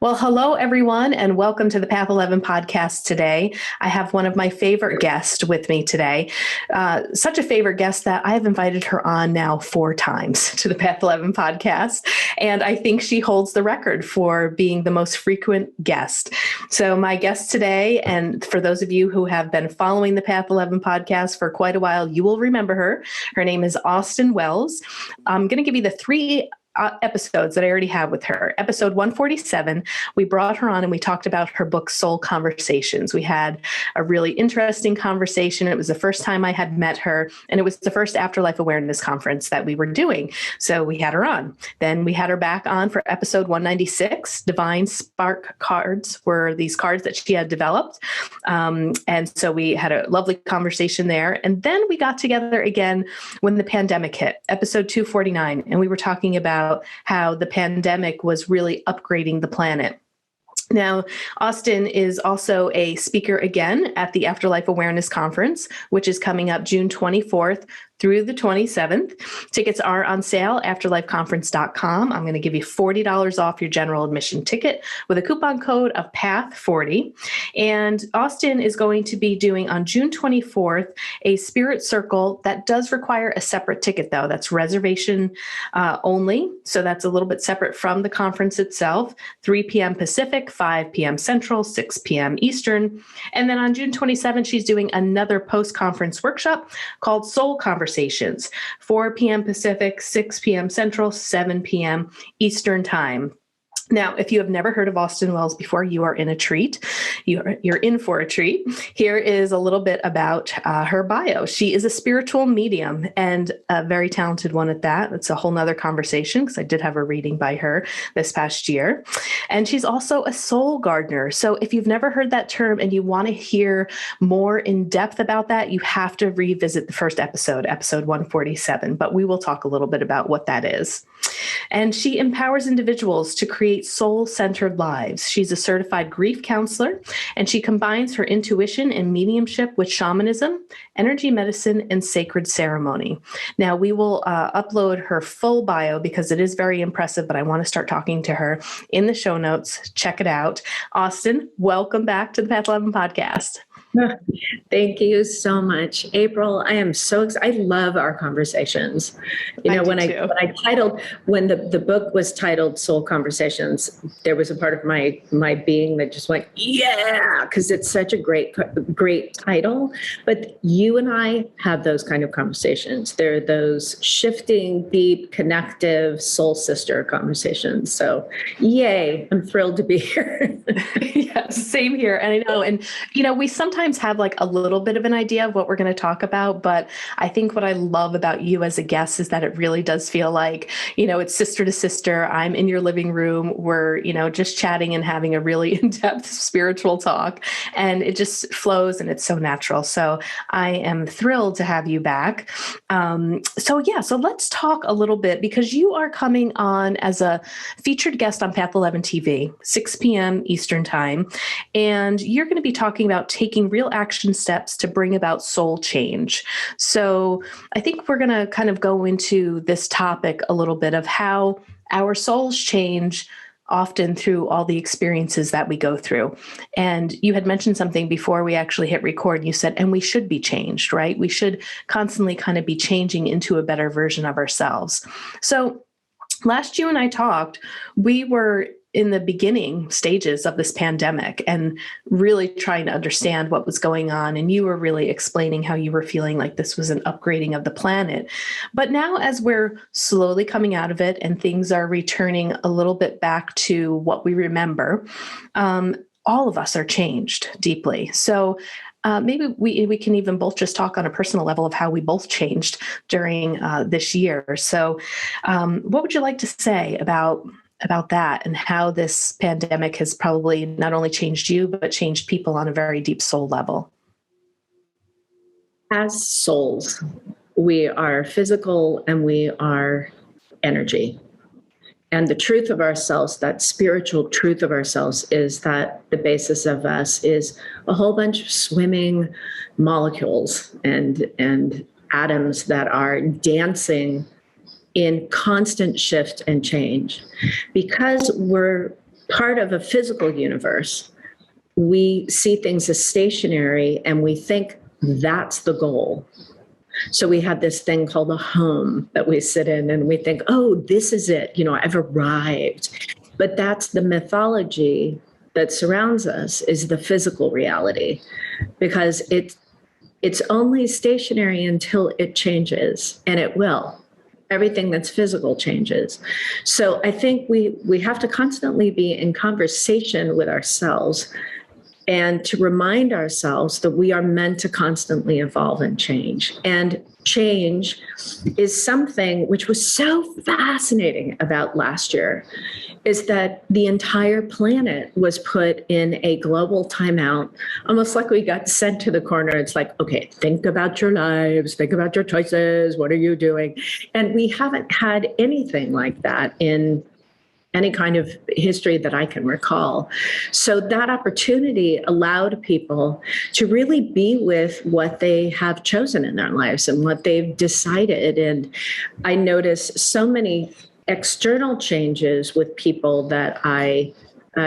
Well, hello, everyone, and welcome to the Path 11 podcast today. I have one of my favorite guests with me today. Such a favorite guest that I have invited her on now 4 times to the Path 11 podcast. And I think she holds the record for being the most frequent guest. So my guest today, and for those of you who have been following the Path 11 podcast for quite a while, you will remember her. Her name is Austyn Wells. I'm going to give you the three episodes that I already have with her. Episode 147, we brought her on and we talked about her book, Soul Conversations. We had a really interesting conversation. It was the first time I had met her, and it was the first Afterlife Awareness conference that we were doing. So we had her on. Then we had her back on for episode 196. Divine Spark cards were these cards that she had developed. And so we had a lovely conversation there. And then we got together again when the pandemic hit, episode 249, and we were talking about how the pandemic was really upgrading the planet. Now, Austyn is also a speaker again at the Afterlife Awareness Conference, which is coming up June 24th through the 27th. Tickets are on sale, afterlifeconference.com. I'm going to give you $40 off your general admission ticket with a coupon code of PATH40. And Austyn is going to be doing on June 24th a spirit circle that does require a separate ticket, though. That's reservation only. So that's a little bit separate from the conference itself. 3 p.m. Pacific, 5 p.m. Central, 6 p.m. Eastern. And then on June 27th, she's doing another post-conference workshop called Soul Conversations, 4 p.m. Pacific, 6 p.m. Central, 7 p.m. Eastern Time. Now, if you have never heard of Austyn Wells before, you are in a treat. You're in for a treat. Here is a little bit about her bio. She is a spiritual medium and a very talented one at that. It's a whole nother conversation because I did have a reading by her this past year. And she's also a soul gardener. So if you've never heard that term and you want to hear more in depth about that, you have to revisit the first episode, episode 147. But we will talk a little bit about what that is. And she empowers individuals to create soul-centered lives. She's a certified grief counselor, and she combines her intuition and mediumship with shamanism, energy medicine, and sacred ceremony. Now, we will upload her full bio because it is very impressive, but I want to start talking to her in the show notes. Check it out. Austyn, welcome back to the Path 11 podcast. Thank you so much, April. I am so excited. I love our conversations. When the book was titled Soul Conversations, there was a part of my being that just went, yeah, because it's such a great title. But you and I have those kind of conversations. They're those shifting, deep, connective, soul sister conversations. So yay, I'm thrilled to be here. Yes, same here. And I know, and we sometimes have like a little bit of an idea of what we're going to talk about, but I think what I love about you as a guest is that it really does feel like, it's sister to sister. I'm in your living room. We're, just chatting and having a really in-depth spiritual talk, and it just flows and it's so natural. So I am thrilled to have you back. So let's talk a little bit because you are coming on as a featured guest on Path 11 TV, 6 p.m. Eastern Time, and you're going to be talking about taking real action steps to bring about soul change. So I think we're going to kind of go into this topic a little bit of how our souls change often through all the experiences that we go through. And you had mentioned something before we actually hit record. You said, and we should be changed, right? We should constantly kind of be changing into a better version of ourselves. So last you and I talked, we were in the beginning stages of this pandemic and really trying to understand what was going on. And you were really explaining how you were feeling like this was an upgrading of the planet. But now as we're slowly coming out of it and things are returning a little bit back to what we remember, all of us are changed deeply. So maybe we can even both just talk on a personal level of how we both changed during this year. So what would you like to say about that and how this pandemic has probably not only changed you, but changed people on a very deep soul level? As souls, we are physical and we are energy. And the truth of ourselves, that spiritual truth of ourselves, is that the basis of us is a whole bunch of swimming molecules and atoms that are dancing in constant shift and change. Because we're part of a physical universe, we see things as stationary and we think that's the goal. So we have this thing called a home that we sit in and we think, oh, this is it. I've arrived. But that's the mythology that surrounds us, is the physical reality, because it's only stationary until it changes, and it will. Everything that's physical changes. So I think we have to constantly be in conversation with ourselves and to remind ourselves that we are meant to constantly evolve and change. And change is something which was so fascinating about last year, is that the entire planet was put in a global timeout, almost like we got sent to the corner. It's like, okay, think about your lives, think about your choices, what are you doing? And we haven't had anything like that in any kind of history that I can recall. So that opportunity allowed people to really be with what they have chosen in their lives and what they've decided. And I notice so many external changes with people that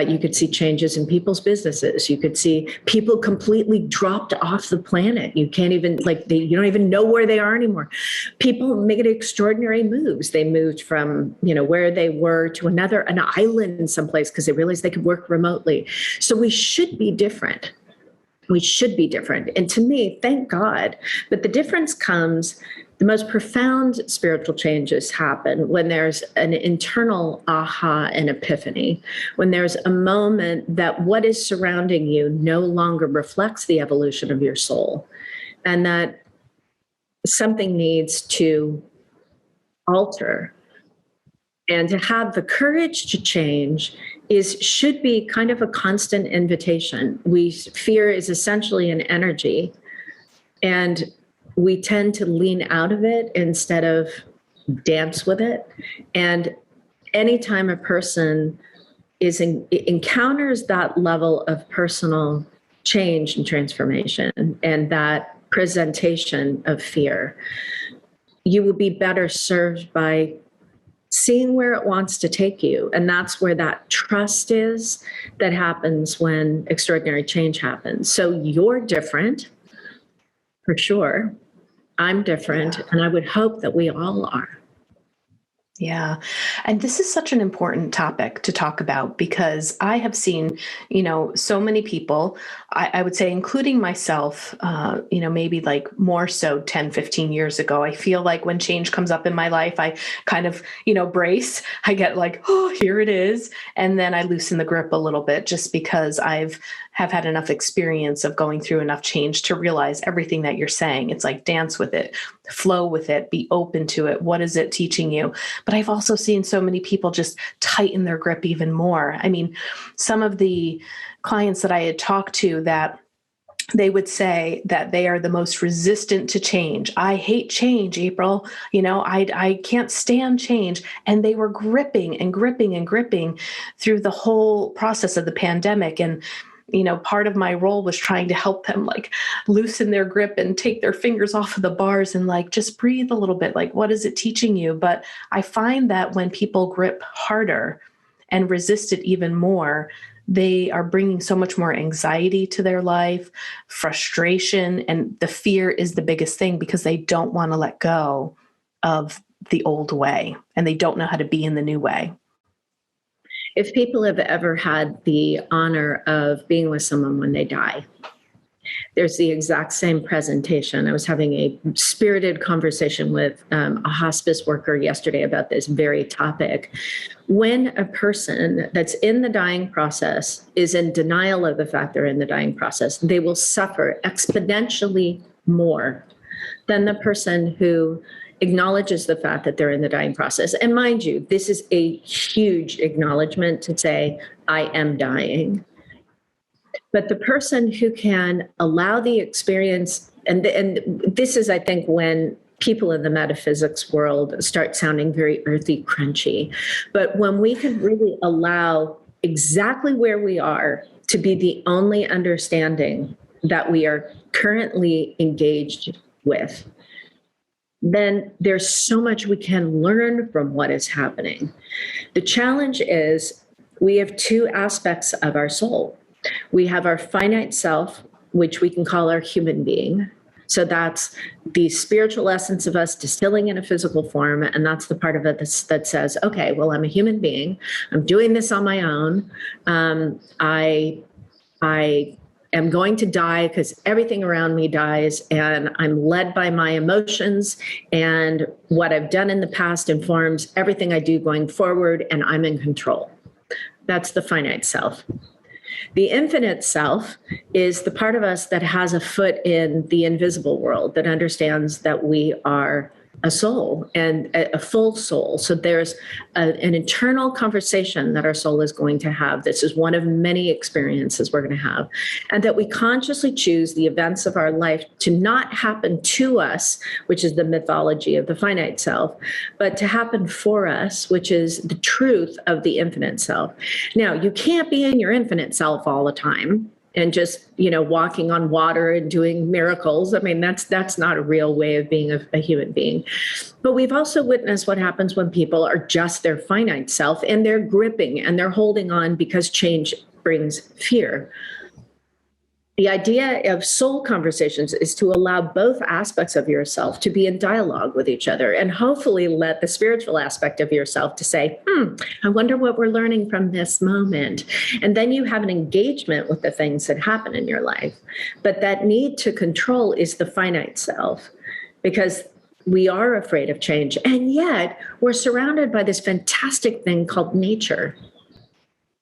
you could see changes in people's businesses. You could see people completely dropped off the planet. You can't even, you don't even know where they are anymore. People making extraordinary moves. They moved from, where they were to an island someplace because they realized they could work remotely. So we should be different. We should be different. And to me, thank God. But the difference comes, the most profound spiritual changes happen when there's an internal aha and epiphany, when there's a moment that what is surrounding you no longer reflects the evolution of your soul, and that something needs to alter. And to have the courage to change should be kind of a constant invitation. Fear is essentially an energy, and we tend to lean out of it instead of dance with it. And anytime a person encounters that level of personal change and transformation and that presentation of fear, you will be better served by seeing where it wants to take you. And that's where that trust is that happens when extraordinary change happens. So you're different, for sure. I'm different, and I would hope that we all are. Yeah. And this is such an important topic to talk about, because I have seen, so many people, I would say, including myself, maybe like more so 10, 15 years ago. I feel like when change comes up in my life, I kind of, brace. I get like, oh, here it is. And then I loosen the grip a little bit, just because have had enough experience of going through enough change to realize everything that you're saying. It's like, dance with it, flow with it, be open to it. What is it teaching you? But I've also seen so many people just tighten their grip even more. I mean, some of the clients that I had talked to, that they would say that they are the most resistant to change. I hate change, April. I can't stand change. And they were gripping and gripping and gripping through the whole process of the pandemic. And part of my role was trying to help them loosen their grip and take their fingers off of the bars and just breathe a little bit. What is it teaching you? But I find that when people grip harder and resist it even more, they are bringing so much more anxiety to their life, frustration, and the fear is the biggest thing, because they don't want to let go of the old way and they don't know how to be in the new way. If people have ever had the honor of being with someone when they die, there's the exact same presentation. I was having a spirited conversation with a hospice worker yesterday about this very topic. When a person that's in the dying process is in denial of the fact they're in the dying process, they will suffer exponentially more than the person who acknowledges the fact that they're in the dying process. And mind you, this is a huge acknowledgement to say, I am dying. But the person who can allow the experience, and this is, I think, when people in the metaphysics world start sounding very earthy, crunchy. But when we can really allow exactly where we are to be the only understanding that we are currently engaged with, then there's so much we can learn from what is happening. The challenge is we have two aspects of our soul. We have our finite self, which we can call our human being. So that's the spiritual essence of us distilling in a physical form. And that's the part of it that says, okay, well, I'm a human being. I'm doing this on my own. I am going to die because everything around me dies, and I'm led by my emotions, and what I've done in the past informs everything I do going forward, and I'm in control. That's the finite self. The infinite self is the part of us that has a foot in the invisible world, that understands that we are a soul and a full soul. So there's an internal conversation that our soul is going to have. This is one of many experiences we're going to have. And that we consciously choose the events of our life to not happen to us, which is the mythology of the finite self, but to happen for us, which is the truth of the infinite self. Now, you can't be in your infinite self all the time and just, walking on water and doing miracles. I mean, that's not a real way of being a human being. But we've also witnessed what happens when people are just their finite self, and they're gripping and they're holding on because change brings fear. The idea of soul conversations is to allow both aspects of yourself to be in dialogue with each other, and hopefully let the spiritual aspect of yourself to say, I wonder what we're learning from this moment. And then you have an engagement with the things that happen in your life. But that need to control is the finite self, because we are afraid of change. And yet we're surrounded by this fantastic thing called nature,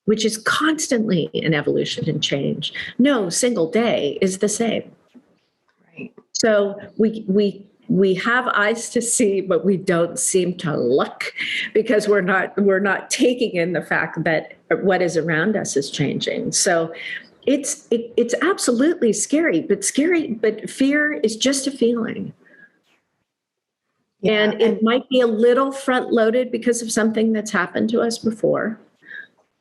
which is constantly in evolution and change. No single day is the same. Right. So we have eyes to see, but we don't seem to look, because we're not taking in the fact that what is around us is changing. So it's absolutely scary, but fear is just a feeling. Yeah, and it might be a little front loaded because of something that's happened to us before.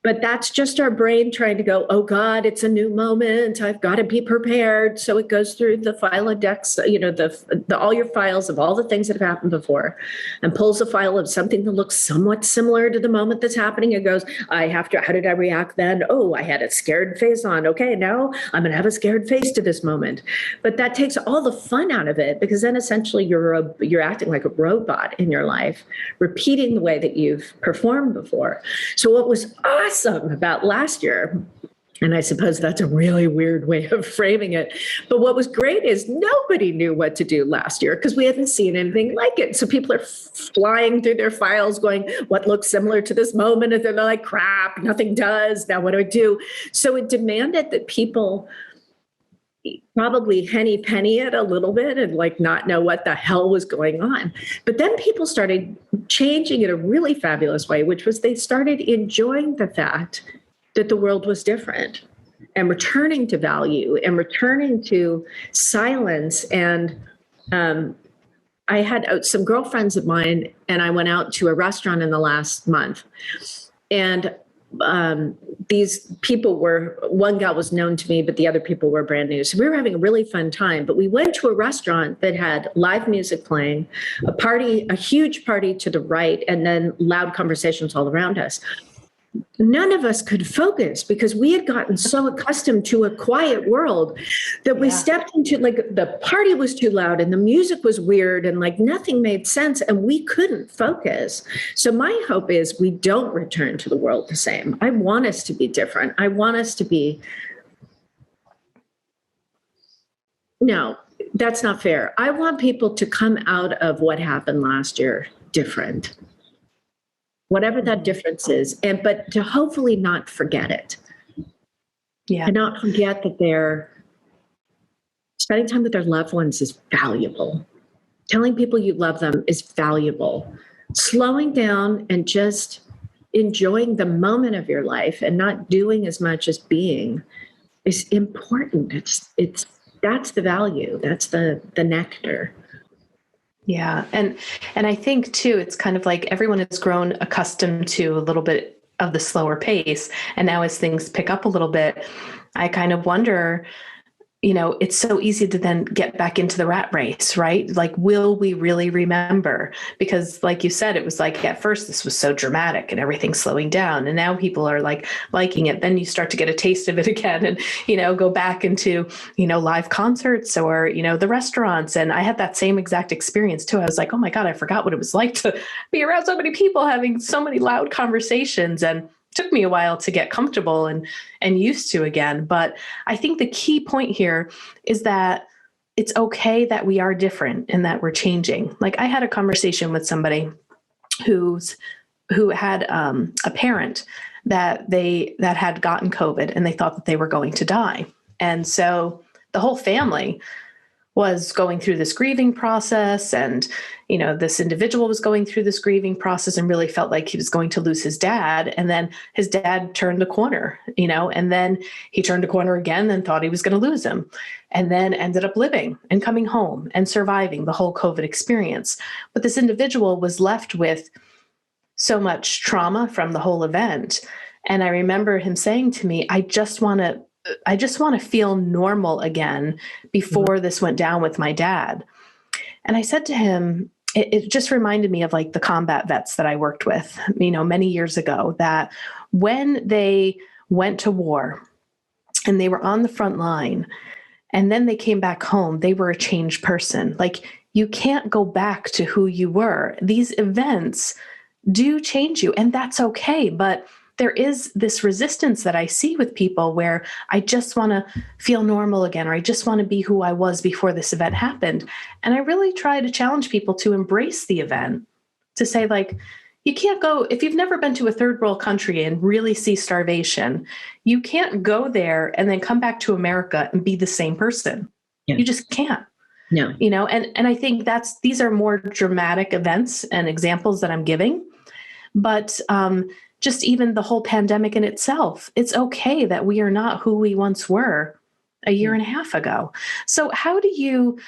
But that's just our brain trying to go, oh God, it's a new moment. I've got to be prepared. So it goes through the Filodex, the all your files of all the things that have happened before, and pulls a file of something that looks somewhat similar to the moment that's happening. It goes, how did I react then? Oh, I had a scared face on. Okay, now I'm going to have a scared face to this moment. But that takes all the fun out of it, because then essentially you're acting like a robot in your life, repeating the way that you've performed before. So what was awesome about last year, and I suppose that's a really weird way of framing it, but what was great is nobody knew what to do last year, because we hadn't seen anything like it. So people are flying through their files going, what looks similar to this moment? And they're like, crap, nothing does. Now what do I do? So it demanded that people probably henny penny it a little bit and not know what the hell was going on. But then people started changing in a really fabulous way, which was they started enjoying the fact that the world was different, and returning to value and returning to silence. And I had some girlfriends of mine, and I went out to a restaurant in the last month, and these people one gal was known to me, but the other people were brand new. So we were having a really fun time, but we went to a restaurant that had live music playing, a huge party to the right, and then loud conversations all around us. None of us could focus because we had gotten so accustomed to a quiet world that we stepped into, the party was too loud and the music was weird and nothing made sense, and we couldn't focus. So my hope is we don't return to the world the same. I want us to be different. I want us to be, no, that's not fair. I want people to come out of what happened last year different, whatever that difference is, but to hopefully not forget it. Yeah. And not forget that they're spending time with their loved ones is valuable. Telling people you love them is valuable. Slowing down and just enjoying the moment of your life and not doing as much as being is important. That's the value. That's the nectar. Yeah. And I think too, it's kind of like everyone has grown accustomed to a little bit of the slower pace. And now as things pick up a little bit, I kind of wonder, it's so easy to then get back into the rat race, right? Like, will we really remember? Because like you said, it was like, at first this was so dramatic and everything's slowing down. And now people are like liking it. Then you start to get a taste of it again and, go back into, live concerts or, the restaurants. And I had that same exact experience too. I was like, oh my God, I forgot what it was like to be around so many people having so many loud conversations. And took me a while to get comfortable and used to again. But I think the key point here is that it's okay that we are different and that we're changing. Like, I had a conversation with somebody who had a parent that had gotten COVID and they thought that they were going to die. And so the whole family was going through this grieving process, and this individual was going through this grieving process and really felt like he was going to lose his dad. And then his dad turned the corner, and then he turned a corner again and thought he was going to lose him, and then ended up living and coming home and surviving the whole COVID experience. But this individual was left with so much trauma from the whole event. And I remember him saying to me, I just want to feel normal again before this went down with my dad. And I said to him, it just reminded me of like the combat vets that I worked with, many years ago, that when they went to war and they were on the front line and then they came back home, they were a changed person. Like, you can't go back to who you were. These events do change you, and that's okay. But there is this resistance that I see with people where I just want to feel normal again, or I just want to be who I was before this event happened. And I really try to challenge people to embrace the event, to say, like, you can't go, if you've never been to a third world country and really see starvation, you can't go there and then come back to America and be the same person. Yeah. You just can't. No. And I think these are more dramatic events and examples that I'm giving. But just even the whole pandemic in itself, it's okay that we are not who we once were a year and a half ago. So how do you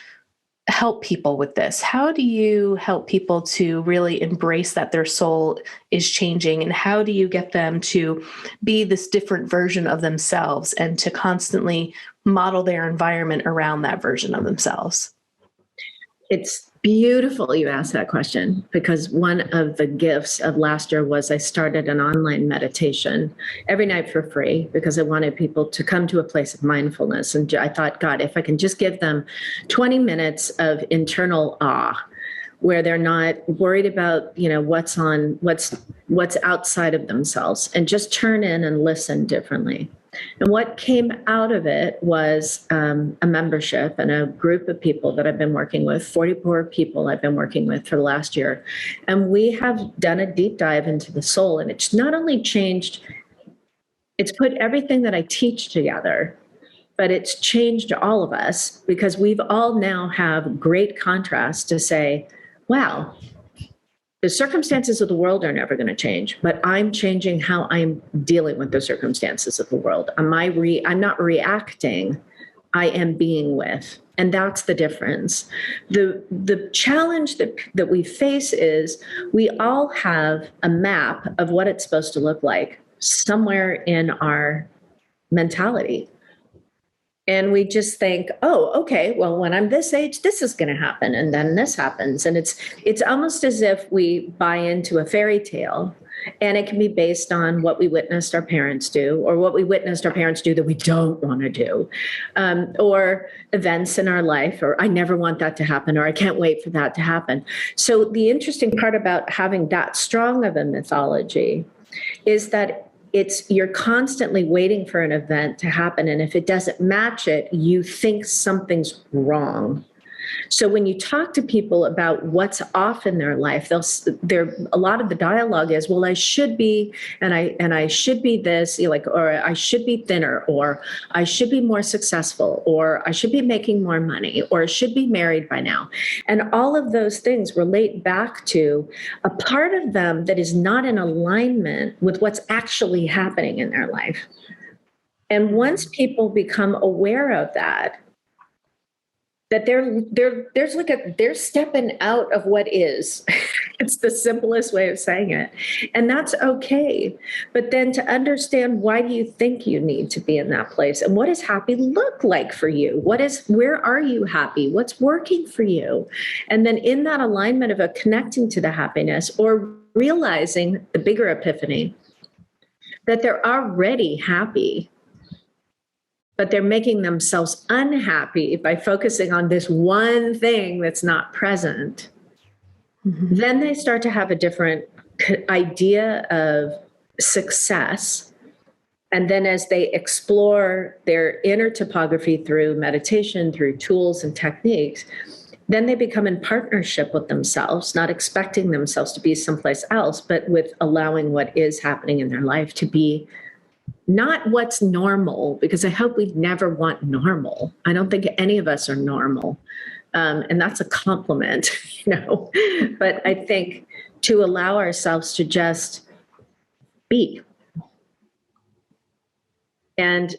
help people with this? How do you help people to really embrace that their soul is changing? And how do you get them to be this different version of themselves and to constantly model their environment around that version of themselves? It's beautiful you asked that question, because one of the gifts of last year was I started an online meditation every night for free, because I wanted people to come to a place of mindfulness. And I thought, God, if I can just give them 20 minutes of internal awe, where they're not worried about, what's outside of themselves, and just turn in and listen differently. And what came out of it was a membership and a group of people that I've been working with, 44 people I've been working with for the last year. And we have done a deep dive into the soul. And it's not only changed, it's put everything that I teach together, but it's changed all of us, because we've all now have great contrast to say, wow, the circumstances of the world are never going to change, but I'm changing how I'm dealing with the circumstances of the world. I'm not reacting, I am being with. And that's the difference. The challenge that we face is we all have a map of what it's supposed to look like somewhere in our mentality. And we just think, oh, okay, well, when I'm this age, this is going to happen. And then this happens. And it's almost as if we buy into a fairy tale, and it can be based on what we witnessed our parents do, or what we witnessed our parents do that we don't want to do, or events in our life, or I never want that to happen, or I can't wait for that to happen. So the interesting part about having that strong of a mythology is that you're constantly waiting for an event to happen. And if it doesn't match it, you think something's wrong. So when you talk to people about what's off in their life, a lot of the dialogue is, well, I should be, and I should be this, or I should be thinner, or I should be more successful, or I should be making more money, or I should be married by now. And all of those things relate back to a part of them that is not in alignment with what's actually happening in their life. And once people become aware of that they're stepping out of what is It's the simplest way of saying it. And that's okay. But then to understand, why do you think you need to be in that place? And what does happy look like for you? Where are you happy? What's working for you? And then in that alignment of a connecting to the happiness, or realizing the bigger epiphany that they're already happy, but they're making themselves unhappy by focusing on this one thing that's not present. Mm-hmm. Then they start to have a different idea of success. And then as they explore their inner topography through meditation, through tools and techniques, then they become in partnership with themselves, not expecting themselves to be someplace else, but with allowing what is happening in their life to be not what's normal, because I hope we never want normal. I don't think any of us are normal. And that's a compliment, but I think to allow ourselves to just be. And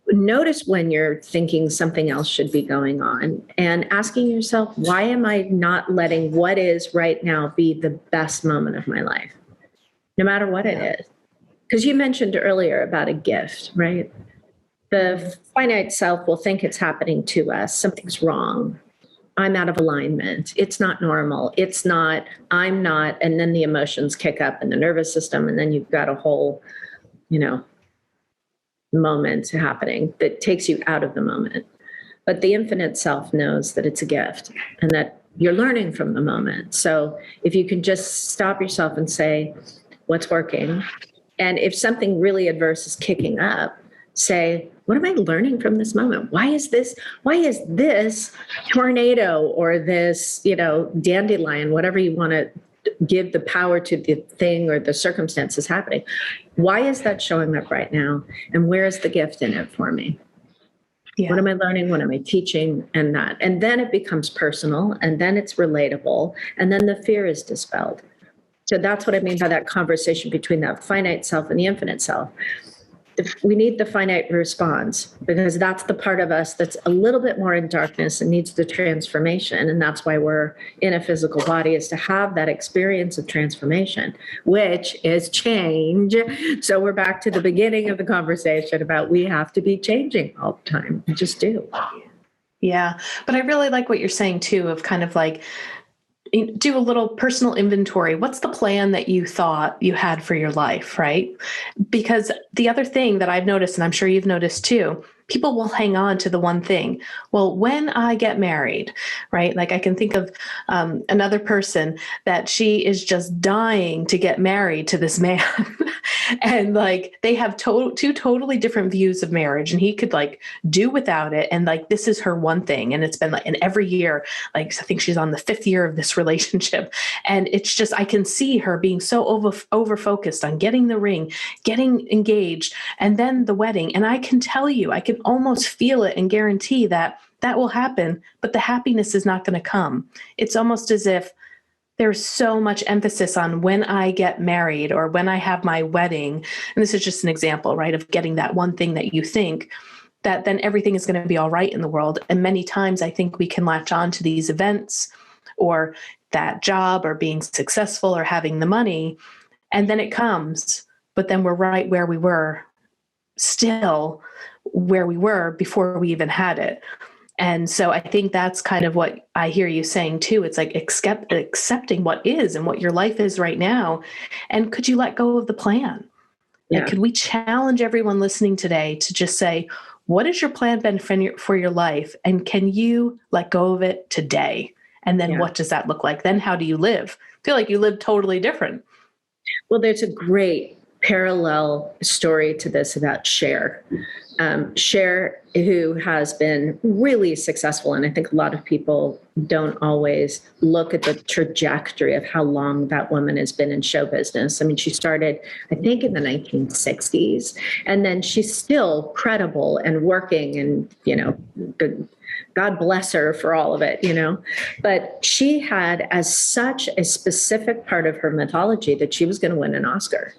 notice when you're thinking something else should be going on, and asking yourself, why am I not letting what is right now be the best moment of my life, no matter what it is? Because you mentioned earlier about a gift, right? The finite self will think it's happening to us. Something's wrong. I'm out of alignment. It's not normal. It's not, I'm not. And then the emotions kick up in the nervous system. And then you've got a whole, moment happening that takes you out of the moment. But the infinite self knows that it's a gift and that you're learning from the moment. So if you can just stop yourself and say, what's working? And if something really adverse is kicking up, say, what am I learning from this moment? Why is this tornado or this, dandelion, whatever you want to give the power to the thing or the circumstances happening? Why is that showing up right now? And where is the gift in it for me? Yeah. What am I learning? What am I teaching? And that. And then it becomes personal, and then it's relatable, and then the fear is dispelled. So that's what I mean by that conversation between that finite self and the infinite self. We need the finite response, because that's the part of us that's a little bit more in darkness and needs the transformation. And that's why we're in a physical body, is to have that experience of transformation, which is change. So we're back to the beginning of the conversation about we have to be changing all the time. We just do. Yeah. But I really like what you're saying too, of kind of like, do a little personal inventory. What's the plan that you thought you had for your life, right? Because the other thing that I've noticed, and I'm sure you've noticed too, people will hang on to the one thing. Well, when I get married, right? Like I can think of another person that she is just dying to get married to this man. And like they have two totally different views of marriage, and he could like do without it. And like, this is her one thing. And it's been like, and every year, like I think she's on the 5th year of this relationship. And it's just, I can see her being so over focused on getting the ring, getting engaged, and then the wedding. And I can tell you, I can almost feel it and guarantee that will happen, but the happiness is not going to come. It's almost as if there's so much emphasis on when I get married or when I have my wedding. And this is just an example, right, of getting that one thing that you think that then everything is going to be all right in the world. And many times I think we can latch on to these events or that job or being successful or having the money, and then it comes, but then we're right where we were, still where we were before we even had it. And so I think that's kind of what I hear you saying too. It's like accepting what is and what your life is right now. And could you let go of the plan? Yeah. Like, could we challenge everyone listening today to just say, what has your plan been for your life? And can you let go of it today? And then what does that look like? Then how do you live? I feel like you live totally different. Well, there's a great parallel story to this about Cher. Cher, who has been really successful, and I think a lot of people don't always look at the trajectory of how long that woman has been in show business. I mean, she started, I think, in the 1960s, and then she's still credible and working, and, God bless her for all of it, But she had as such a specific part of her mythology that she was going to win an Oscar.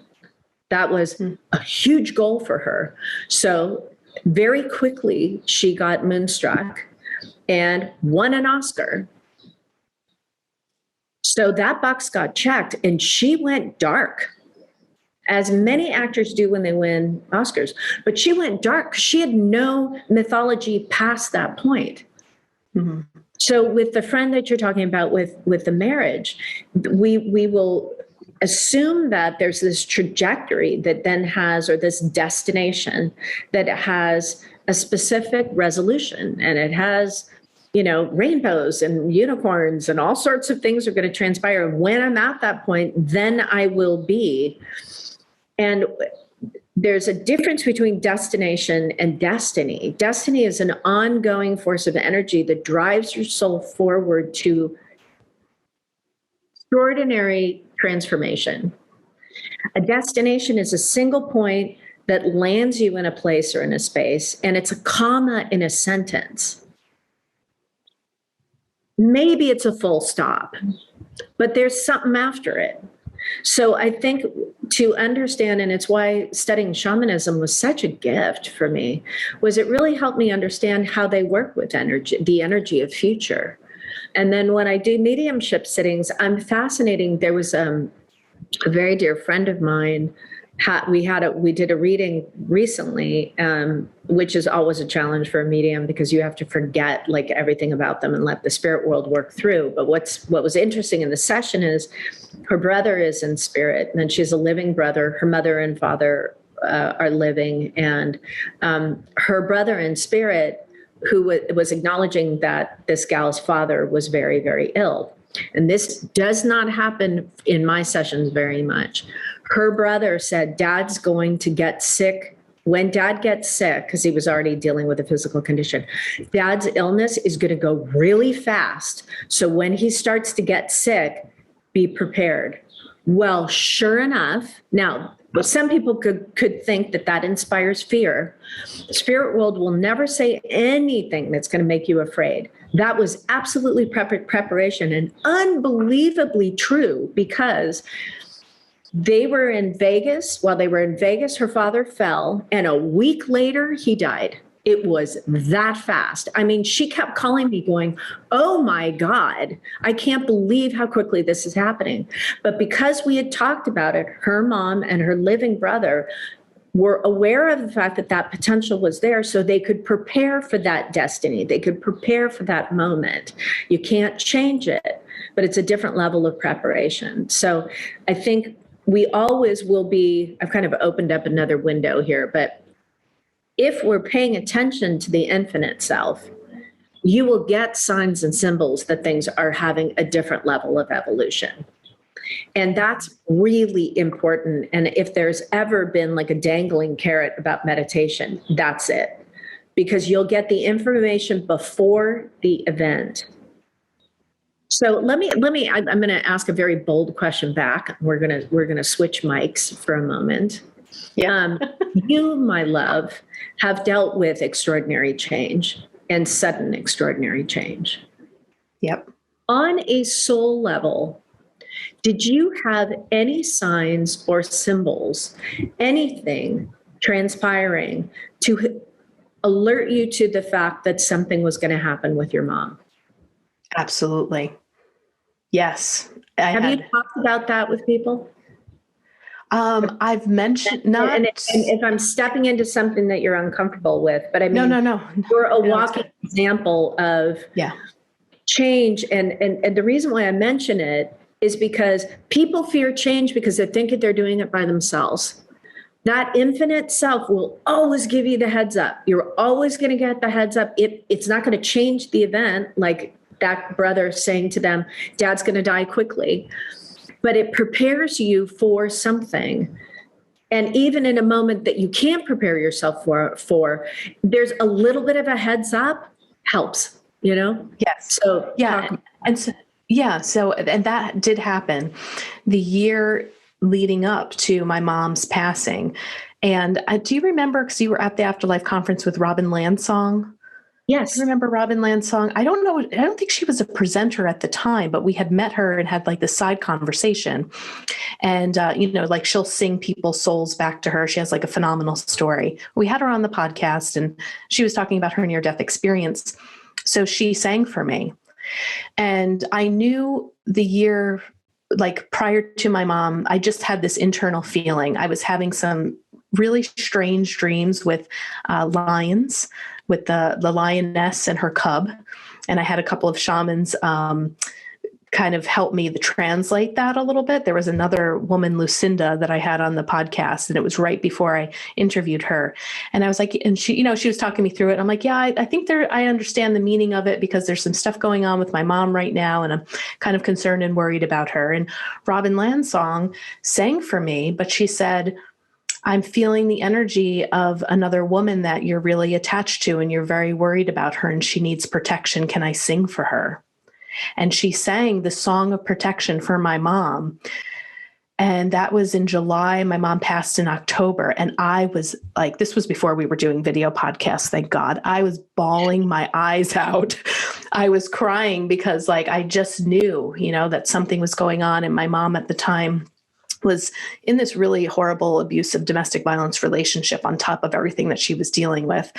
That was a huge goal for her. So very quickly, she got moonstruck and won an Oscar. So that box got checked and she went dark, as many actors do when they win Oscars. But she went dark because she had no mythology past that point. Mm-hmm. So with the friend that you're talking about with the marriage, we will assume that there's this trajectory that then has, or this destination that has a specific resolution, and it has, rainbows and unicorns and all sorts of things are going to transpire. When I'm at that point, then I will be. And there's a difference between destination and destiny. Destiny is an ongoing force of energy that drives your soul forward to extraordinary transformation. A destination is a single point that lands you in a place or in a space, and it's a comma in a sentence. Maybe it's a full stop, but there's something after it. So I think to understand, and it's why studying shamanism was such a gift for me, was it really helped me understand how they work with energy, the energy of future. And then when I do mediumship sittings, I'm fascinating. There was a very dear friend of mine. We did a reading recently, which is always a challenge for a medium because you have to forget like everything about them and let the spirit world work through. But what was interesting in the session is her brother is in spirit, and then she has a living brother. Her mother and father are living, and her brother in spirit, who was acknowledging that this gal's father was very, very ill. And this does not happen in my sessions very much. Her brother said, Dad's going to get sick. When Dad gets sick, because he was already dealing with a physical condition, Dad's illness is going to go really fast. So when he starts to get sick, be prepared. Well, sure enough, now, some people could think that inspires fear. The spirit world will never say anything that's going to make you afraid. That was absolutely preparation and unbelievably true, because they were in Vegas. While they were in Vegas, her father fell, and a week later, he died. It was that fast. I mean, she kept calling me going, oh my God, I can't believe how quickly this is happening. But because we had talked about it, her mom and her living brother were aware of the fact that potential was there, so they could prepare for that destiny. They could prepare for that moment. You can't change it, but it's a different level of preparation. So I think we always will be, I've kind of opened up another window here, but if we're paying attention to the infinite self, you will get signs and symbols that things are having a different level of evolution. And that's really important. And if there's ever been like a dangling carrot about meditation, that's it. Because you'll get the information before the event. So let me, I'm going to ask a very bold question back. We're going to switch mics for a moment. Yeah. You, my love, have dealt with extraordinary change and sudden extraordinary change. Yep. On a soul level, did you have any signs or symbols, anything transpiring to alert you to the fact that something was going to happen with your mom? Absolutely. Yes. Have you talked about that with people? I've mentioned not. And if I'm stepping into something that you're uncomfortable with, but I mean, no. You're a walking example of change. And the reason why I mention it is because people fear change because they think that they're doing it by themselves. That infinite self will always give you the heads up. You're always going to get the heads up. It's not going to change the event, like that brother saying to them, Dad's going to die quickly. But it prepares you for something. And even in a moment that you can't prepare yourself for, there's a little bit of a heads up helps, Yes. So and that did happen the year leading up to my mom's passing. And do you remember, because you were at the Afterlife conference with Robin Lansong? Yes. Do you remember Robin Lansong? I don't think she was a presenter at the time, but we had met her and had like this side conversation. And, like she'll sing people's souls back to her. She has like a phenomenal story. We had her on the podcast and she was talking about her near-death experience. So she sang for me. And I knew the year, like prior to my mom, I just had this internal feeling. I was having some really strange dreams with lions, with the lioness and her cub. And I had a couple of shamans kind of help me to translate that a little bit. There was another woman, Lucinda, that I had on the podcast, and it was right before I interviewed her. And I was like, and she, she was talking me through it. I'm like, yeah, I think I understand the meaning of it, because there's some stuff going on with my mom right now, and I'm kind of concerned and worried about her. And Robin Lansong sang for me, but she said, I'm feeling the energy of another woman that you're really attached to, and you're very worried about her, and she needs protection. Can I sing for her? And she sang the song of protection for my mom. And that was in July. My mom passed in October. And I was like, this was before we were doing video podcasts, thank God. I was bawling my eyes out. I was crying because I just knew, that something was going on. And my mom at the time was in this really horrible, abusive domestic violence relationship on top of everything that she was dealing with.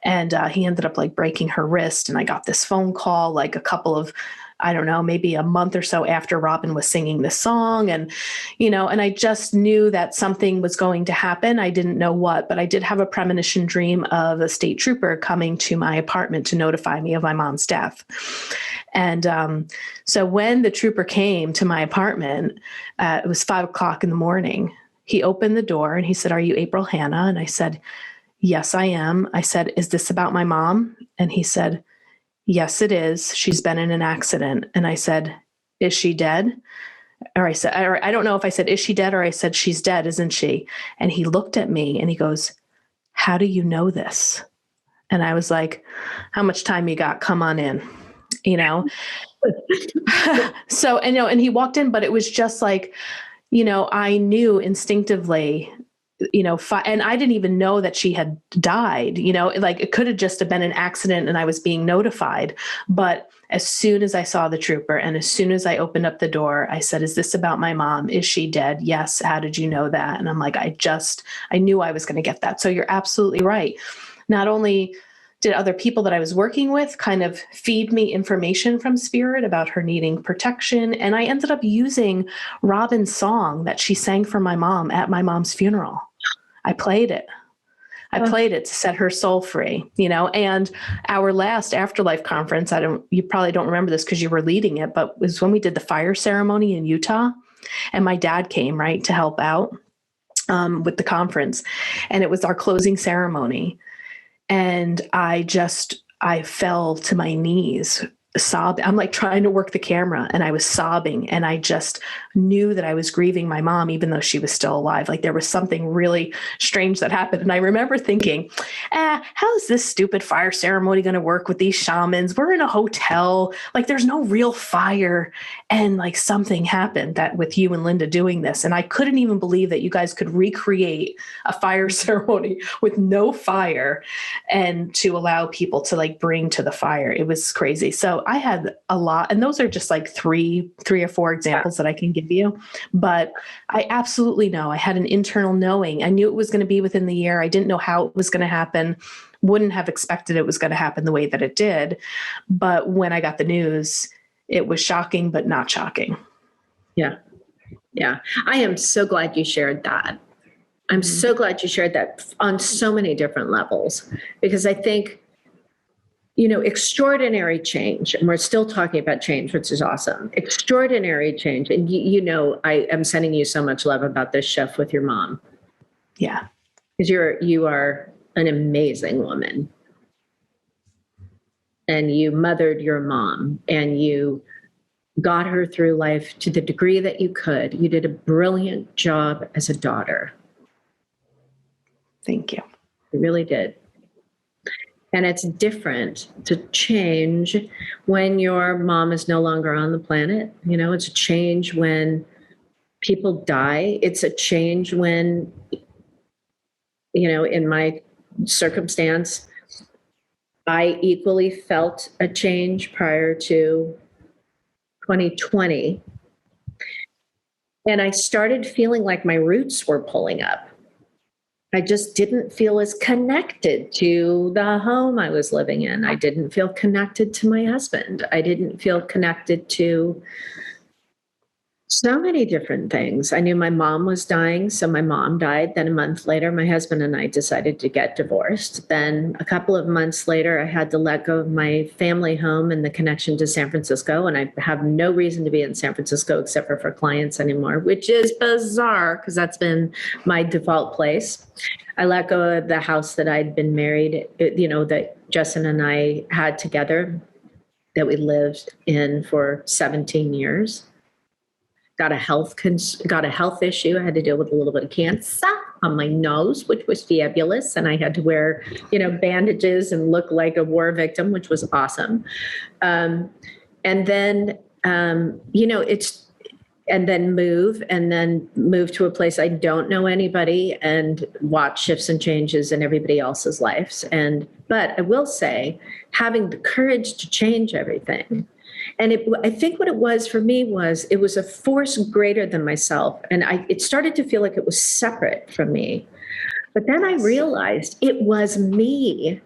And he ended up breaking her wrist. And I got this phone call a couple of, I don't know, maybe a month or so after Robin was singing this song. And, and I just knew that something was going to happen. I didn't know what, but I did have a premonition dream of a state trooper coming to my apartment to notify me of my mom's death. And so when the trooper came to my apartment, it was 5:00 in the morning. He opened the door and he said, "Are you April Hanna?" And I said, "Yes, I am." I said, "Is this about my mom?" And he said, "Yes, it is. She's been in an accident." And I said, "Is she dead?" Or I don't know if I said, "Is she dead?" or I said, "She's dead, isn't she?" And he looked at me and he goes, "How do you know this?" And I was like, "How much time you got? Come on in." So, and he walked in, but it was just I knew instinctively, and I didn't even know that she had died, it could have just have been an accident and I was being notified. But as soon as I saw the trooper and as soon as I opened up the door, I said, "Is this about my mom? Is she dead?" "Yes." "How did you know that?" And I'm like, I knew I was going to get that. So you're absolutely right. Not only did other people that I was working with kind of feed me information from spirit about her needing protection. And I ended up using Robin's song that she sang for my mom at my mom's funeral. I played it. To set her soul free, and our last afterlife conference, you probably don't remember this because you were leading it, but it was when we did the fire ceremony in Utah, and my dad came, right, to help out with the conference. And it was our closing ceremony. And I fell to my knees sobbing. I'm trying to work the camera and I was sobbing, and I just knew that I was grieving my mom, even though she was still alive. There was something really strange that happened. And I remember thinking, how is this stupid fire ceremony going to work with these shamans? We're in a hotel. There's no real fire. And something happened that with you and Linda doing this. And I couldn't even believe that you guys could recreate a fire ceremony with no fire and to allow people to bring to the fire. It was crazy. So I had a lot, and those are just three or four examples that I can give you. But I absolutely know. I had an internal knowing. I knew it was going to be within the year. I didn't know how it was going to happen. Wouldn't have expected it was going to happen the way that it did. But when I got the news, it was shocking, but not shocking. Yeah. Yeah. I am so glad you shared that. I'm so glad you shared that on so many different levels, because I think, extraordinary change, and we're still talking about change, which is awesome. Extraordinary change. And I am sending you so much love about this shift with your mom. Yeah. Because you are an amazing woman. And you mothered your mom and you got her through life to the degree that you could. You did a brilliant job as a daughter. Thank you. You really did. And it's different to change when your mom is no longer on the planet. It's a change when people die. It's a change when, in my circumstance, I equally felt a change prior to 2020. And I started feeling like my roots were pulling up. I just didn't feel as connected to the home I was living in. I didn't feel connected to my husband. I didn't feel connected to So many different things. I knew my mom was dying, so my mom died. Then a month later, my husband and I decided to get divorced. Then a couple of months later, I had to let go of my family home and the connection to San Francisco. And I have no reason to be in San Francisco except for clients anymore, which is bizarre because that's been my default place. I let go of the house that I'd been married, that Justin and I had together, that we lived in for 17 years. Got a health issue. I had to deal with a little bit of cancer on my nose, which was fabulous. And I had to wear, bandages and look like a war victim, which was awesome. And then, and then move to a place I don't know anybody and watch shifts and changes in everybody else's lives. But I will say, having the courage to change everything. And I think what it was for me was it was a force greater than myself. And it started to feel like it was separate from me. But then I realized it was me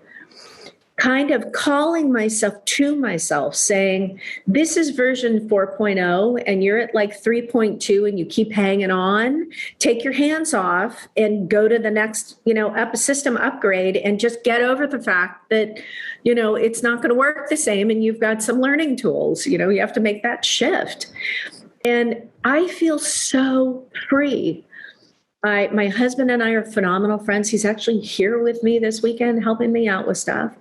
kind of calling myself to myself, saying, this is version 4.0 and you're at like 3.2 and you keep hanging on. Take your hands off and go to the next, system upgrade and just get over the fact that, it's not going to work the same and you've got some learning tools. You have to make that shift. And I feel so free. My husband and I are phenomenal friends. He's actually here with me this weekend, helping me out with stuff.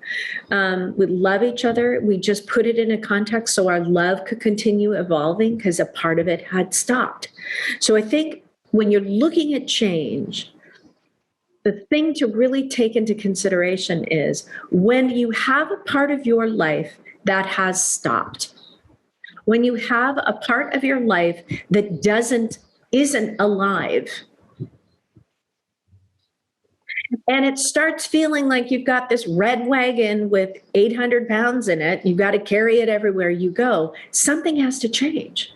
We love each other. We just put it in a context so our love could continue evolving because a part of it had stopped. So I think when you're looking at change, the thing to really take into consideration is when you have a part of your life that has stopped, when you have a part of your life that isn't alive, and it starts feeling like you've got this red wagon with 800 pounds in it. You've got to carry it everywhere you go. Something has to change.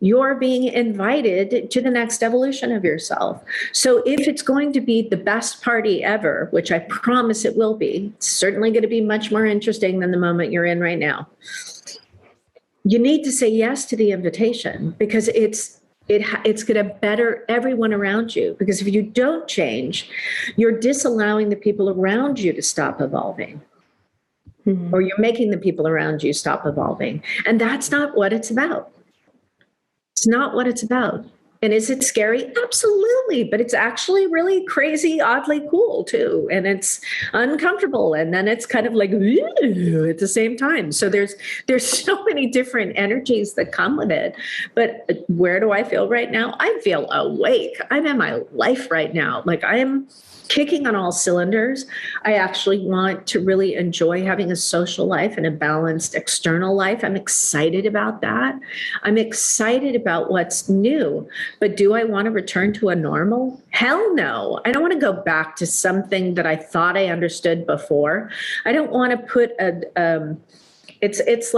You're being invited to the next evolution of yourself. So if it's going to be the best party ever, which I promise it will be, it's certainly going to be much more interesting than the moment you're in right now. You need to say yes to the invitation because it's going to better everyone around you. Because if you don't change, you're disallowing the people around you to stop evolving. Mm-hmm. Or you're making the people around you stop evolving. And that's not what it's about. It's not what it's about. And is it scary? Absolutely. But it's actually really crazy, oddly cool too. And it's uncomfortable. And then it's kind of like ooh, at the same time. So there's so many different energies that come with it. But where do I feel right now? I feel awake. I'm in my life right now. Like I am kicking on all cylinders. I actually want to really enjoy having a social life and a balanced external life. I'm excited about that. I'm excited about what's new. But do I want to return to a normal? Hell no. I don't want to go back to something that I thought I understood before. I don't want to put it's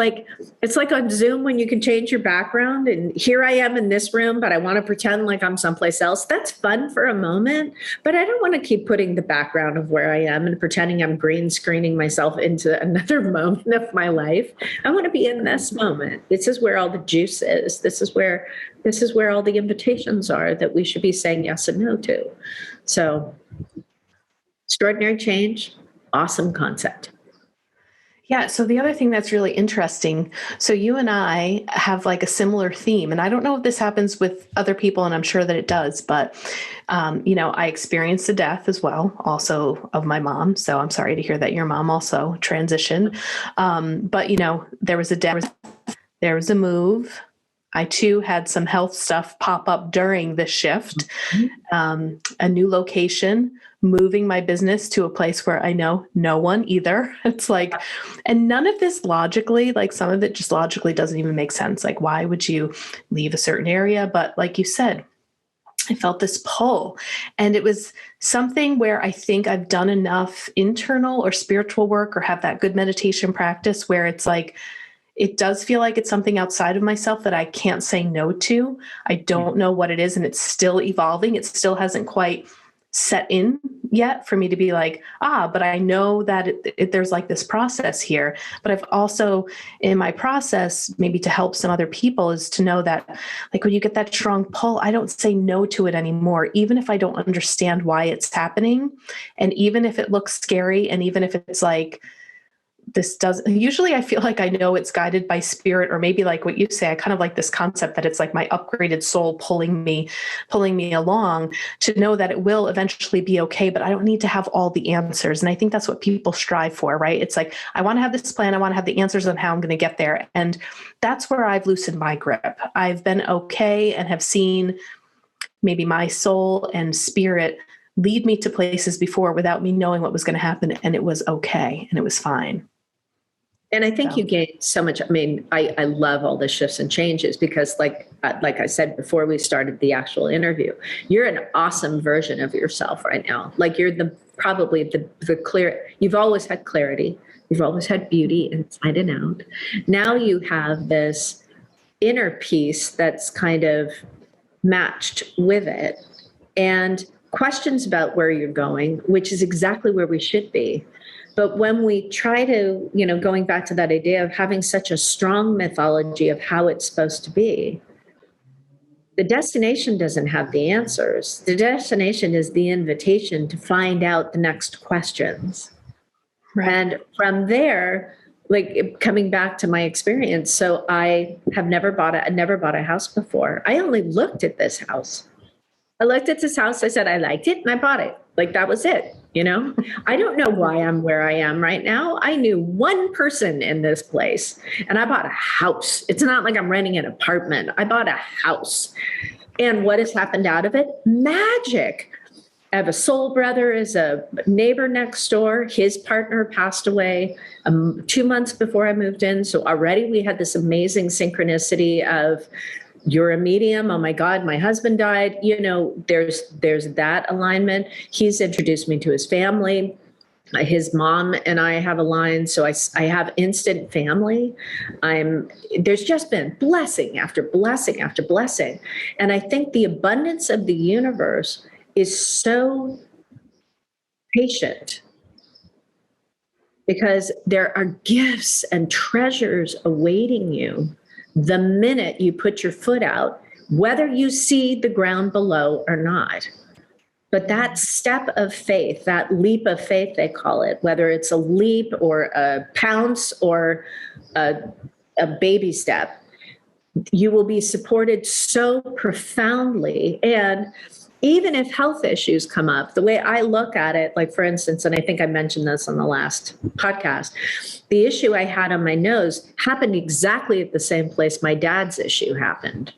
like on Zoom when you can change your background and here I am in this room, but I want to pretend like I'm someplace else. That's fun for a moment, but I don't want to keep putting the background of where I am and pretending I'm green screening myself into another moment of my life. I want to be in this moment. This is where all the juice is. This is where all the invitations are that we should be saying yes and no to. So extraordinary change, awesome concept. Yeah. So the other thing that's really interesting, so you and I have like a similar theme, and I don't know if this happens with other people, and I'm sure that it does, but, I experienced a death as well, also of my mom. So I'm sorry to hear that your mom also transitioned. But, there was a death, there was a move. I too had some health stuff pop up during the shift, a new location, moving my business to a place where I know no one either. It's like, and none of this logically, like some of it just logically doesn't even make sense. Like, why would you leave a certain area? But like you said, I felt this pull, and it was something where I think I've done enough internal or spiritual work or have that good meditation practice where it's like, it does feel like it's something outside of myself that I can't say no to. I don't know what it is, and it's still evolving. It still hasn't quite set in yet for me to be like, but I know that there's like this process here. But I've also, in my process, maybe to help some other people, is to know that like when you get that strong pull, I don't say no to it anymore, even if I don't understand why it's happening. And even if it looks scary, and even if it's like, usually I feel like I know it's guided by spirit, or maybe like what you say, I kind of like this concept that it's like my upgraded soul pulling me along, to know that it will eventually be okay, but I don't need to have all the answers. And I think that's what people strive for, right? It's like, I want to have this plan. I want to have the answers on how I'm going to get there. And that's where I've loosened my grip. I've been okay and have seen maybe my soul and spirit lead me to places before without me knowing what was going to happen. And it was okay. And it was fine. And I think you gained so much. I mean, I love all the shifts and changes because like I said before we started the actual interview, you're an awesome version of yourself right now. Like you're probably the clear, you've always had clarity. You've always had beauty inside and out. Now you have this inner peace that's kind of matched with it, and questions about where you're going, which is exactly where we should be. But when we try to, going back to that idea of having such a strong mythology of how it's supposed to be, the destination doesn't have the answers. The destination is the invitation to find out the next questions. Right. And from there, like coming back to my experience, so I have never bought a house before. I only looked at this house. I looked at this house, I said I liked it, and I bought it. Like that was it, I don't know why I'm where I am right now. I knew one person in this place, and I bought a house. It's not like I'm renting an apartment. I bought a house. And what has happened out of it? Magic. I have a soul brother, is a neighbor next door. His partner passed away 2 months before I moved in. So already we had this amazing synchronicity of, you're a medium. Oh my God, my husband died. There's that alignment. He's introduced me to his family. His mom and I have aligned. So I have instant family. There's just been blessing after blessing after blessing. And I think the abundance of the universe is so patient, because there are gifts and treasures awaiting you the minute you put your foot out, whether you see the ground below or not. But that step of faith, that leap of faith, they call it, whether it's a leap or a pounce or a baby step, you will be supported so profoundly. And even if health issues come up, the way I look at it, like for instance, and I think I mentioned this on the last podcast, the issue I had on my nose happened exactly at the same place my dad's issue happened.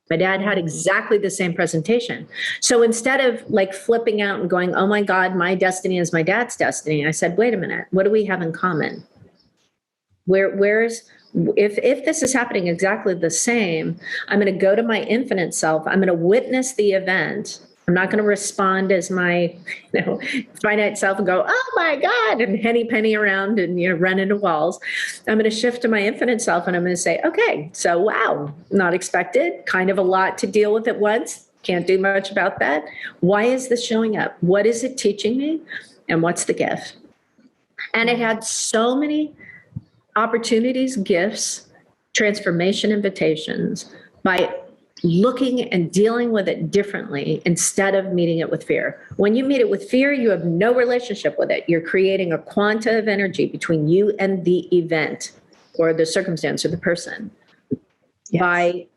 My dad had exactly the same presentation. So instead of like flipping out and going, oh my God, my destiny is my dad's destiny, I said, wait a minute, what do we have in common? If this is happening exactly the same, I'm going to go to my infinite self. I'm going to witness the event. I'm not going to respond as my finite self and go, oh my God, and henny penny around and run into walls. I'm going to shift to my infinite self, and I'm going to say, okay, so wow, not expected, kind of a lot to deal with at once. Can't do much about that. Why is this showing up? What is it teaching me? And what's the gift? And it had so many opportunities, gifts, transformation invitations by looking and dealing with it differently instead of meeting it with fear. When you meet it with fear, you have no relationship with it. You're creating a quanta of energy between you and the event or the circumstance or the person. Yes. By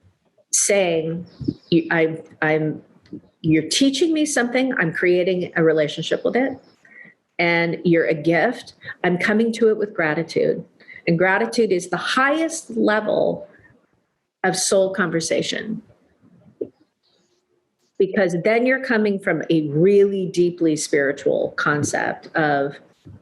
saying, you're teaching me something, I'm creating a relationship with it, and you're a gift, I'm coming to it with gratitude. And gratitude is the highest level of soul conversation, because then you're coming from a really deeply spiritual concept of,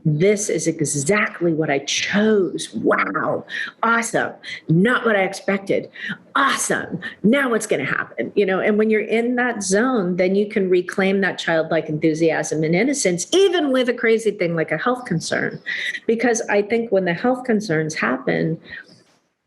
this is exactly what I chose. Wow. Awesome. Not what I expected. Awesome. Now what's going to happen? And when you're in that zone, then you can reclaim that childlike enthusiasm and innocence, even with a crazy thing like a health concern. Because I think when the health concerns happen,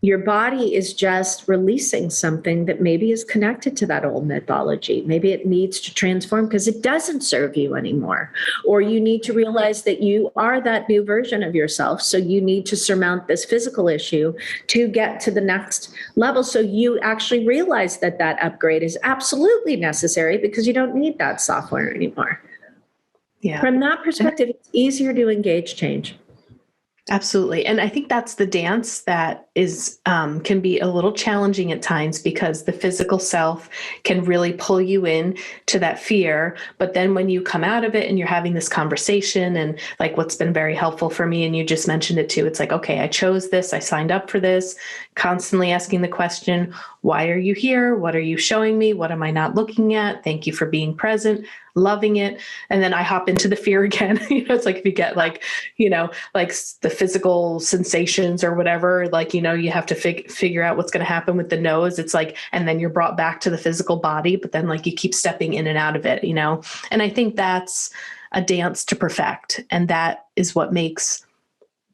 your body is just releasing something that maybe is connected to that old mythology. Maybe it needs to transform because it doesn't serve you anymore. Or you need to realize that you are that new version of yourself. So you need to surmount this physical issue to get to the next level. So you actually realize that that upgrade is absolutely necessary because you don't need that software anymore. Yeah. From that perspective, it's easier to engage change. Absolutely. And I think that's the dance that is can be a little challenging at times because the physical self can really pull you in to that fear. But then when you come out of it and you're having this conversation, and like what's been very helpful for me, and you just mentioned it too, it's like, okay, I chose this, I signed up for this, constantly asking the question, why are you here? What are you showing me? What am I not looking at? Thank you for being present, loving it. And then I hop into the fear again. It's like if you get like, like the physical sensations or whatever, like, you have to figure out what's going to happen with the nose. It's like, and then you're brought back to the physical body, but then like you keep stepping in and out of it, and I think that's a dance to perfect. And that is what makes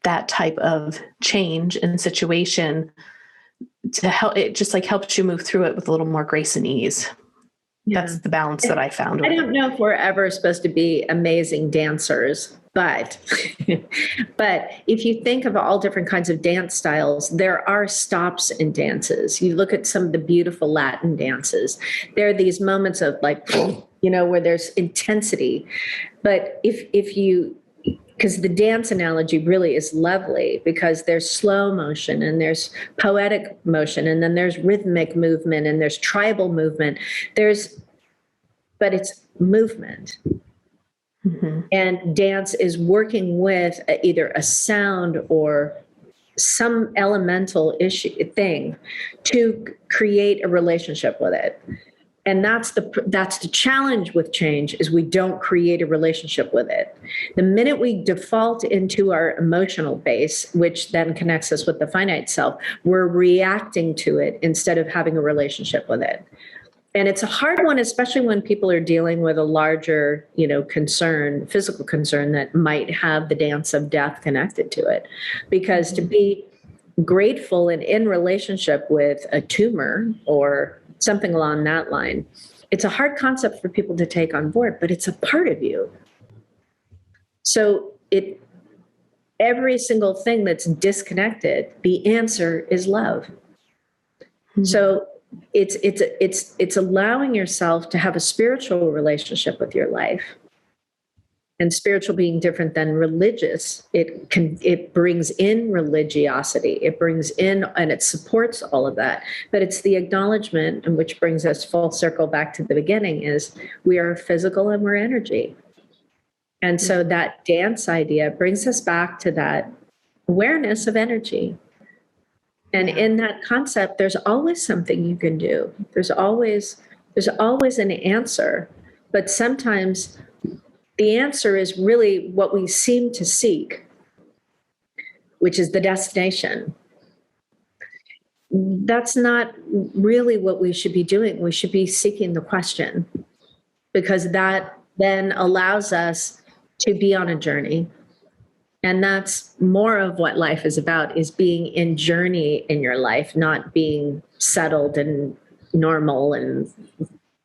that type of change and situation to help. It just like helps you move through it with a little more grace and ease. Yeah. That's the balance that I found. I don't know if we're ever supposed to be amazing dancers, but if you think of all different kinds of dance styles, there are stops in dances. You look at some of the beautiful Latin dances. There are these moments of like, where there's intensity. But if you, because the dance analogy really is lovely because there's slow motion and there's poetic motion and then there's rhythmic movement and there's tribal movement. But it's movement. Mm-hmm. And dance is working with either a sound or some elemental thing to create a relationship with it. And that's the challenge with change is we don't create a relationship with it. The minute we default into our emotional base, which then connects us with the finite self, we're reacting to it instead of having a relationship with it. And it's a hard one, especially when people are dealing with a larger, concern, physical concern that might have the dance of death connected to it. Because to be grateful and in relationship with a tumor or something along that line, it's a hard concept for people to take on board, but it's a part of you. So every single thing that's disconnected, the answer is love. Mm-hmm. So it's allowing yourself to have a spiritual relationship with your life. And spiritual being different than religious, it brings in religiosity, it brings in and it supports all of that. But it's the acknowledgement, and which brings us full circle back to the beginning, is we are physical and we're energy. And so that dance idea brings us back to that awareness of energy. And in that concept, there's always something you can do. There's always an answer, but sometimes the answer is really what we seem to seek, which is the destination. That's not really what we should be doing. We should be seeking the question, because that then allows us to be on a journey. And that's more of what life is about, is being in journey in your life, not being settled and normal and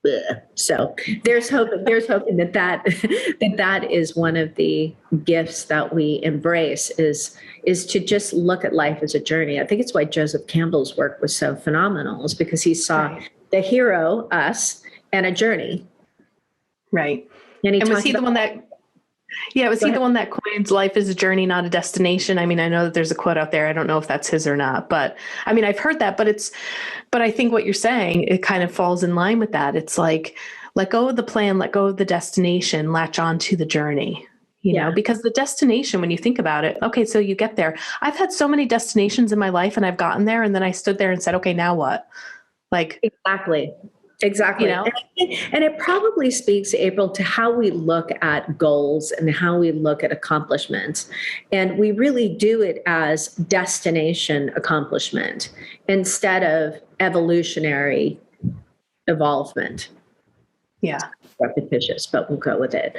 bleh. So there's hoping that is one of the gifts that we embrace is to just look at life as a journey. I think it's why Joseph Campbell's work was so phenomenal, is because he saw the hero, us, and a journey. Right. And was he the one that the one that coins life is a journey, not a destination? I mean, I know that there's a quote out there. I don't know if that's his or not, but I mean, I've heard that, but I think what you're saying, it kind of falls in line with that. It's like, let go of the plan, let go of the destination, latch on to the journey, you know, because the destination, when you think about it, okay, so you get there. I've had so many destinations in my life and I've gotten there and then I stood there and said, okay, now what? Like, Exactly. You know? And it probably speaks, April, to how we look at goals and how we look at accomplishments. And we really do it as destination accomplishment instead of evolutionary evolvement. Yeah. Repetitious, but we'll go with it.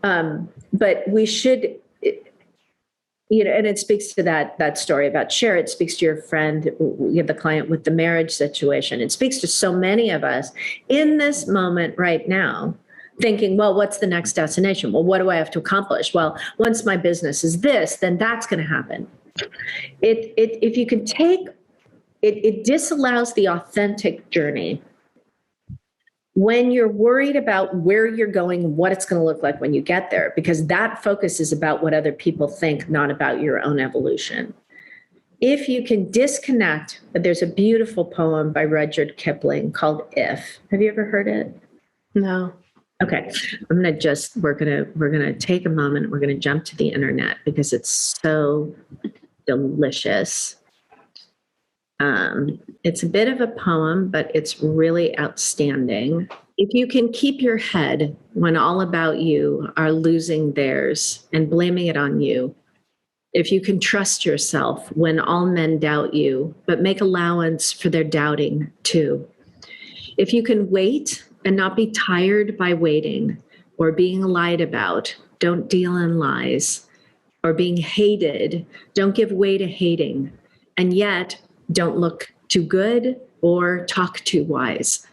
But we should, And it speaks to that story about Cher. It speaks to your friend, the client with the marriage situation. It speaks to so many of us in this moment right now, thinking, well, what's the next destination? Well, what do I have to accomplish? Well, once my business is this, then that's going to happen. If you can take it disallows the authentic journey. When you're worried about where you're going, what it's going to look like when you get there, because that focus is about what other people think, not about your own evolution. If you can disconnect, there's a beautiful poem by Rudyard Kipling called If. Have you ever heard it? No. Okay. we're going to take a moment. We're going to jump to the internet because it's so delicious. It's a bit of a poem, but it's really outstanding. If you can keep your head when all about you are losing theirs and blaming it on you, if you can trust yourself when all men doubt you, but make allowance for their doubting too. If you can wait and not be tired by waiting or being lied about, don't deal in lies, or being hated, don't give way to hating, and yet don't look too good or talk too wise.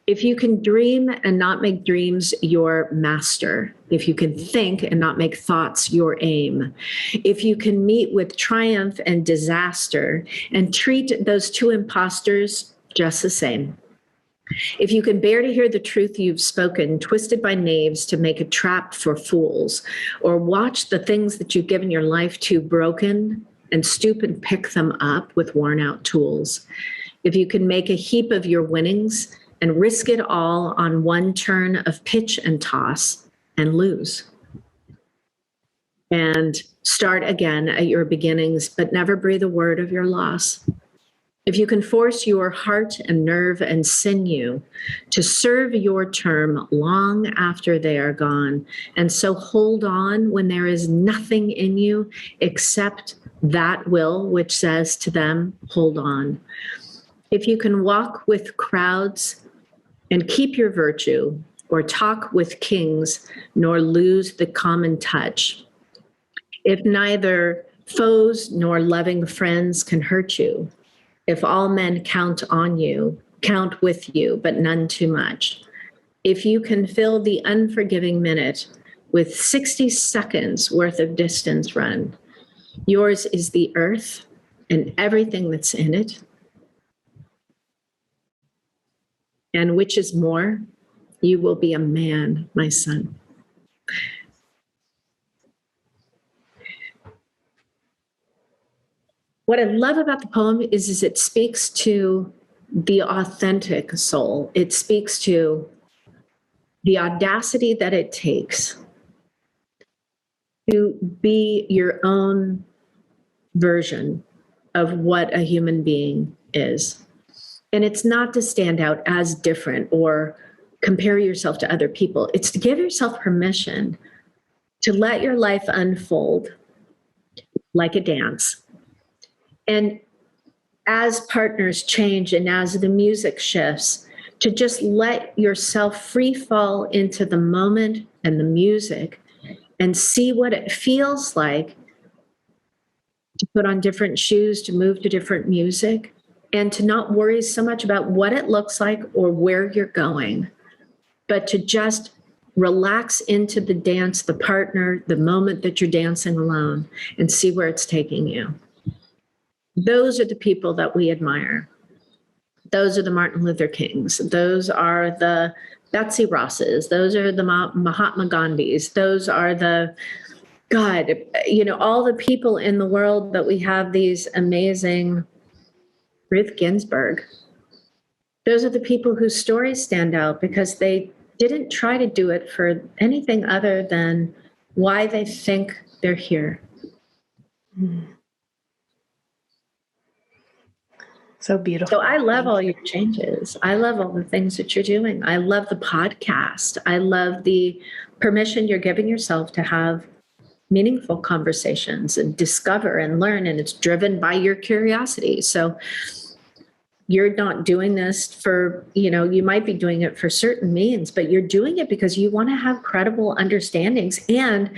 If you can dream and not make dreams your master, if you can think and not make thoughts your aim, if you can meet with triumph and disaster and treat those two imposters just the same, if you can bear to hear the truth you've spoken, twisted by knaves to make a trap for fools, or watch the things that you've given your life to broken and stoop and pick them up with worn out tools, if you can make a heap of your winnings and risk it all on one turn of pitch and toss and lose, and start again at your beginnings, but never breathe a word of your loss. If you can force your heart and nerve and sinew to serve your term long after they are gone, and so hold on when there is nothing in you except that will which says to them, hold on. If you can walk with crowds and keep your virtue, or talk with kings nor lose the common touch, if neither foes nor loving friends can hurt you, if all men count on you, count with you, but none too much, if you can fill the unforgiving minute with 60 seconds worth of distance run, yours is the earth and everything that's in it. And which is more, you will be a man, my son. What I love about the poem is it speaks to the authentic soul. It speaks to the audacity that it takes to be your own version of what a human being is. And it's not to stand out as different or compare yourself to other people. It's to give yourself permission to let your life unfold like a dance. And as partners change and as the music shifts, to just let yourself free fall into the moment and the music and see what it feels like to put on different shoes, to move to different music, and to not worry so much about what it looks like or where you're going, but to just relax into the dance, the partner, the moment that you're dancing alone, and see where it's taking you. Those are the people that we admire. Those are the Martin Luther Kings. Those are the Betsy Rosses. Those are the Mahatma Gandhis. Those are the, God, all the people in the world that we have these amazing, Ruth Ginsburg. Those are the people whose stories stand out because they didn't try to do it for anything other than why they think they're here. So beautiful. So I love all your changes. I love all the things that you're doing. I love the podcast. I love the permission you're giving yourself to have meaningful conversations and discover and learn. And it's driven by your curiosity. So you're not doing this for, you might be doing it for certain means, but you're doing it because you want to have credible understandings and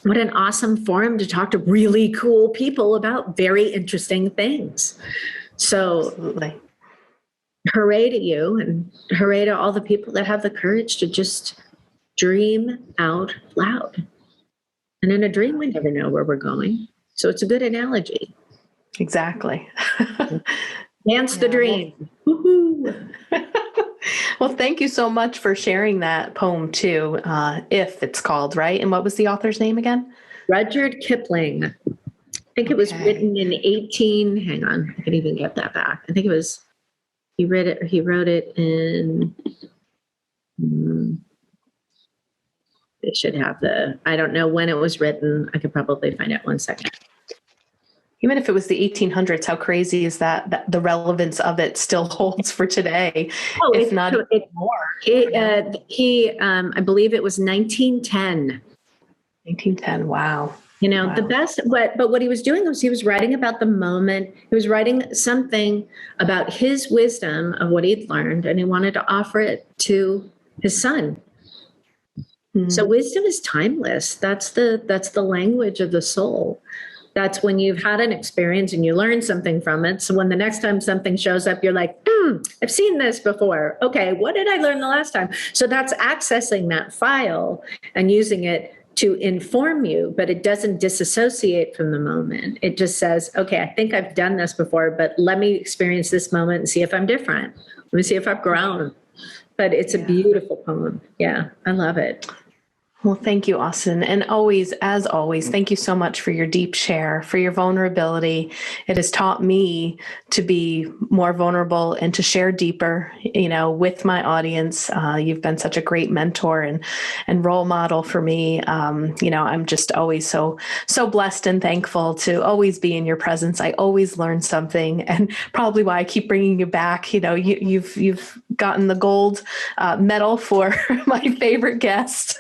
what an awesome forum to talk to really cool people about very interesting things. So absolutely. Hooray to you, and hooray to all the people that have the courage to just dream out loud. And in a dream, we never know where we're going. So it's a good analogy. Exactly. Dance the dream. Woohoo. Well, thank you so much for sharing that poem too. If it's called, right? And what was the author's name again? Rudyard Kipling. I think it was written in hang on, I can even get that back. I think it was, he wrote it in, it should have I don't know when it was written. I could probably find out 1 second. Even if it was the 1800s, how crazy is that the relevance of it still holds for today, if not more? I believe it was 1910. 1910, wow. Wow. The best, but what he was doing was he was writing about the moment. He was writing something about his wisdom of what he'd learned, and he wanted to offer it to his son. Mm-hmm. So wisdom is timeless. That's the language of the soul. That's when you've had an experience and you learn something from it. So when the next time something shows up, you're like, I've seen this before. Okay, what did I learn the last time? So that's accessing that file and using it to inform you, but it doesn't disassociate from the moment. It just says, okay, I think I've done this before, but let me experience this moment and see if I'm different. Let me see if I've grown. But it's a beautiful poem. Yeah, I love it. Well, thank you, Austyn. And always, as always, thank you so much for your deep share, for your vulnerability. It has taught me to be more vulnerable and to share deeper, with my audience. You've been such a great mentor and role model for me. I'm just always so blessed and thankful to always be in your presence. I always learn something, and probably why I keep bringing you back. You've gotten the gold medal for my favorite guest.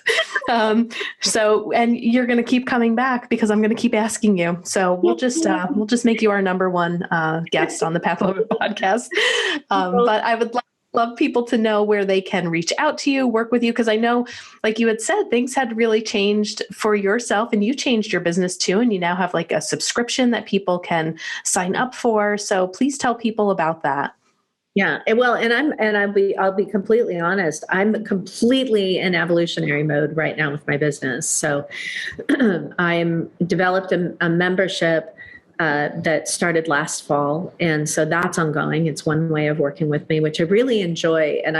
And you're going to keep coming back because I'm going to keep asking you. So we'll just make you our number one guest on the Path of Love podcast. But I would love people to know where they can reach out to you, work with you, because I know, like you had said, things had really changed for yourself, and you changed your business too, and you now have like a subscription that people can sign up for. So please tell people about that. Yeah, well, I'll be completely honest. I'm completely in evolutionary mode right now with my business. So I'm developed a membership that started last fall, and so that's ongoing. It's one way of working with me, which I really enjoy. And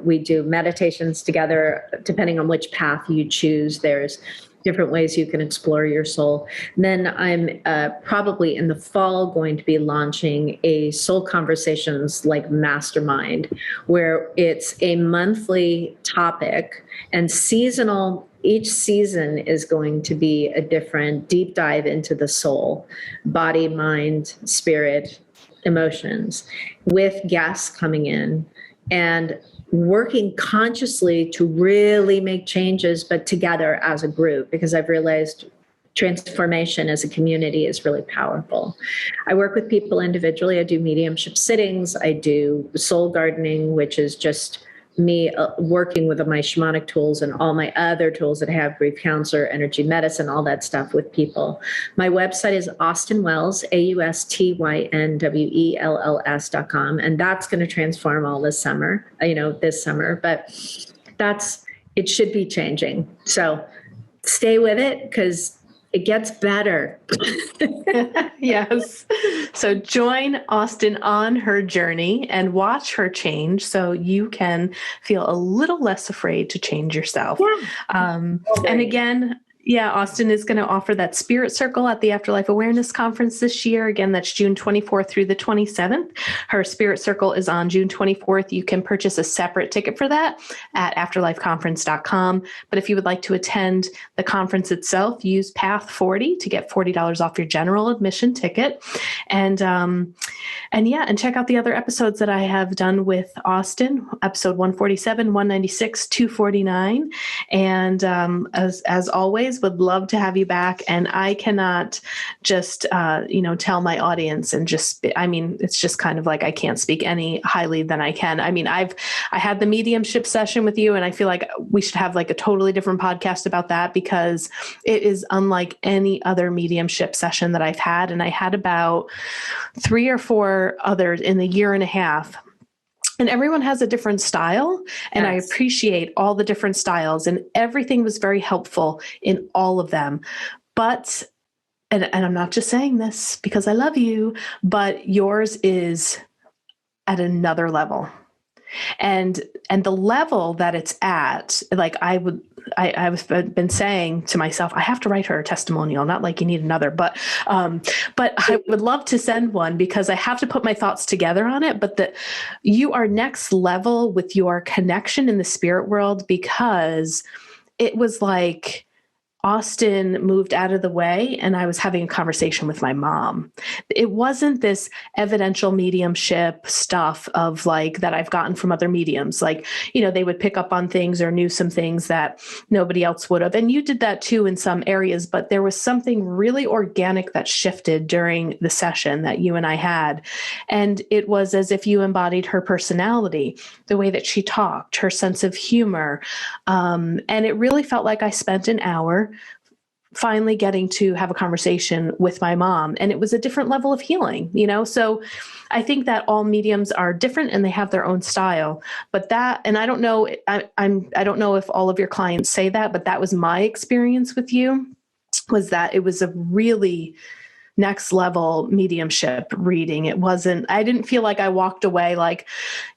we do meditations together, depending on which path you choose. There's different ways you can explore your soul. And then I'm probably in the fall going to be launching a Soul Conversations like mastermind, where it's a monthly topic and seasonal. Each season is going to be a different deep dive into the soul, body, mind, spirit, emotions, with guests coming in and working consciously to really make changes, but together as a group, because I've realized transformation as a community is really powerful. I work with people individually. I do mediumship sittings. I do soul gardening, which is just me working with my shamanic tools and all my other tools that I have, grief counselor, energy medicine, all that stuff with people. My website is Austyn Wells, AustynWells.com. And that's going to transform all this summer, but it should be changing. So stay with it, because it gets better. Yes. So join Austyn on her journey and watch her change so you can feel a little less afraid to change yourself. Yeah. And again, Austyn is going to offer that Spirit Circle at the Afterlife Awareness Conference this year. Again, that's June 24th through the 27th. Her Spirit Circle is on June 24th. You can purchase a separate ticket for that at afterlifeconference.com. But if you would like to attend the conference itself, use Path 40 to get $40 off your general admission ticket. And check out the other episodes that I have done with Austyn, episode 147, 196, 249. And as always, would love to have you back. And I cannot just, tell my audience and it's just kind of like, I can't speak any highly than I can. I mean, I've I had the mediumship session with you, and I feel like we should have like a totally different podcast about that because it is unlike any other mediumship session that I've had. And I had about 3 or 4 others in the year and a half. And everyone has a different style, and I appreciate all the different styles, and everything was very helpful in all of them. But, and I'm not just saying this because I love you, but yours is at another level. And the level that it's at, like I've been saying to myself, I have to write her a testimonial, not like you need another, but I would love to send one because I have to put my thoughts together on it. But that you are next level with your connection in the spirit world, because it was like Austyn moved out of the way and I was having a conversation with my mom. It wasn't this evidential mediumship stuff of like that I've gotten from other mediums. Like, you know, they would pick up on things or knew some things that nobody else would have. And you did that too in some areas, but there was something really organic that shifted during the session that you and I had. And it was as if you embodied her personality, the way that she talked, her sense of humor. And it really felt like I spent an hour finally getting to have a conversation with my mom. And it was a different level of healing, you know? So I think that all mediums are different and they have their own style, but that, and I don't know, I don't know if all of your clients say that, but that was my experience with you, was that it was a really next level mediumship reading. It wasn't, I didn't feel like I walked away like,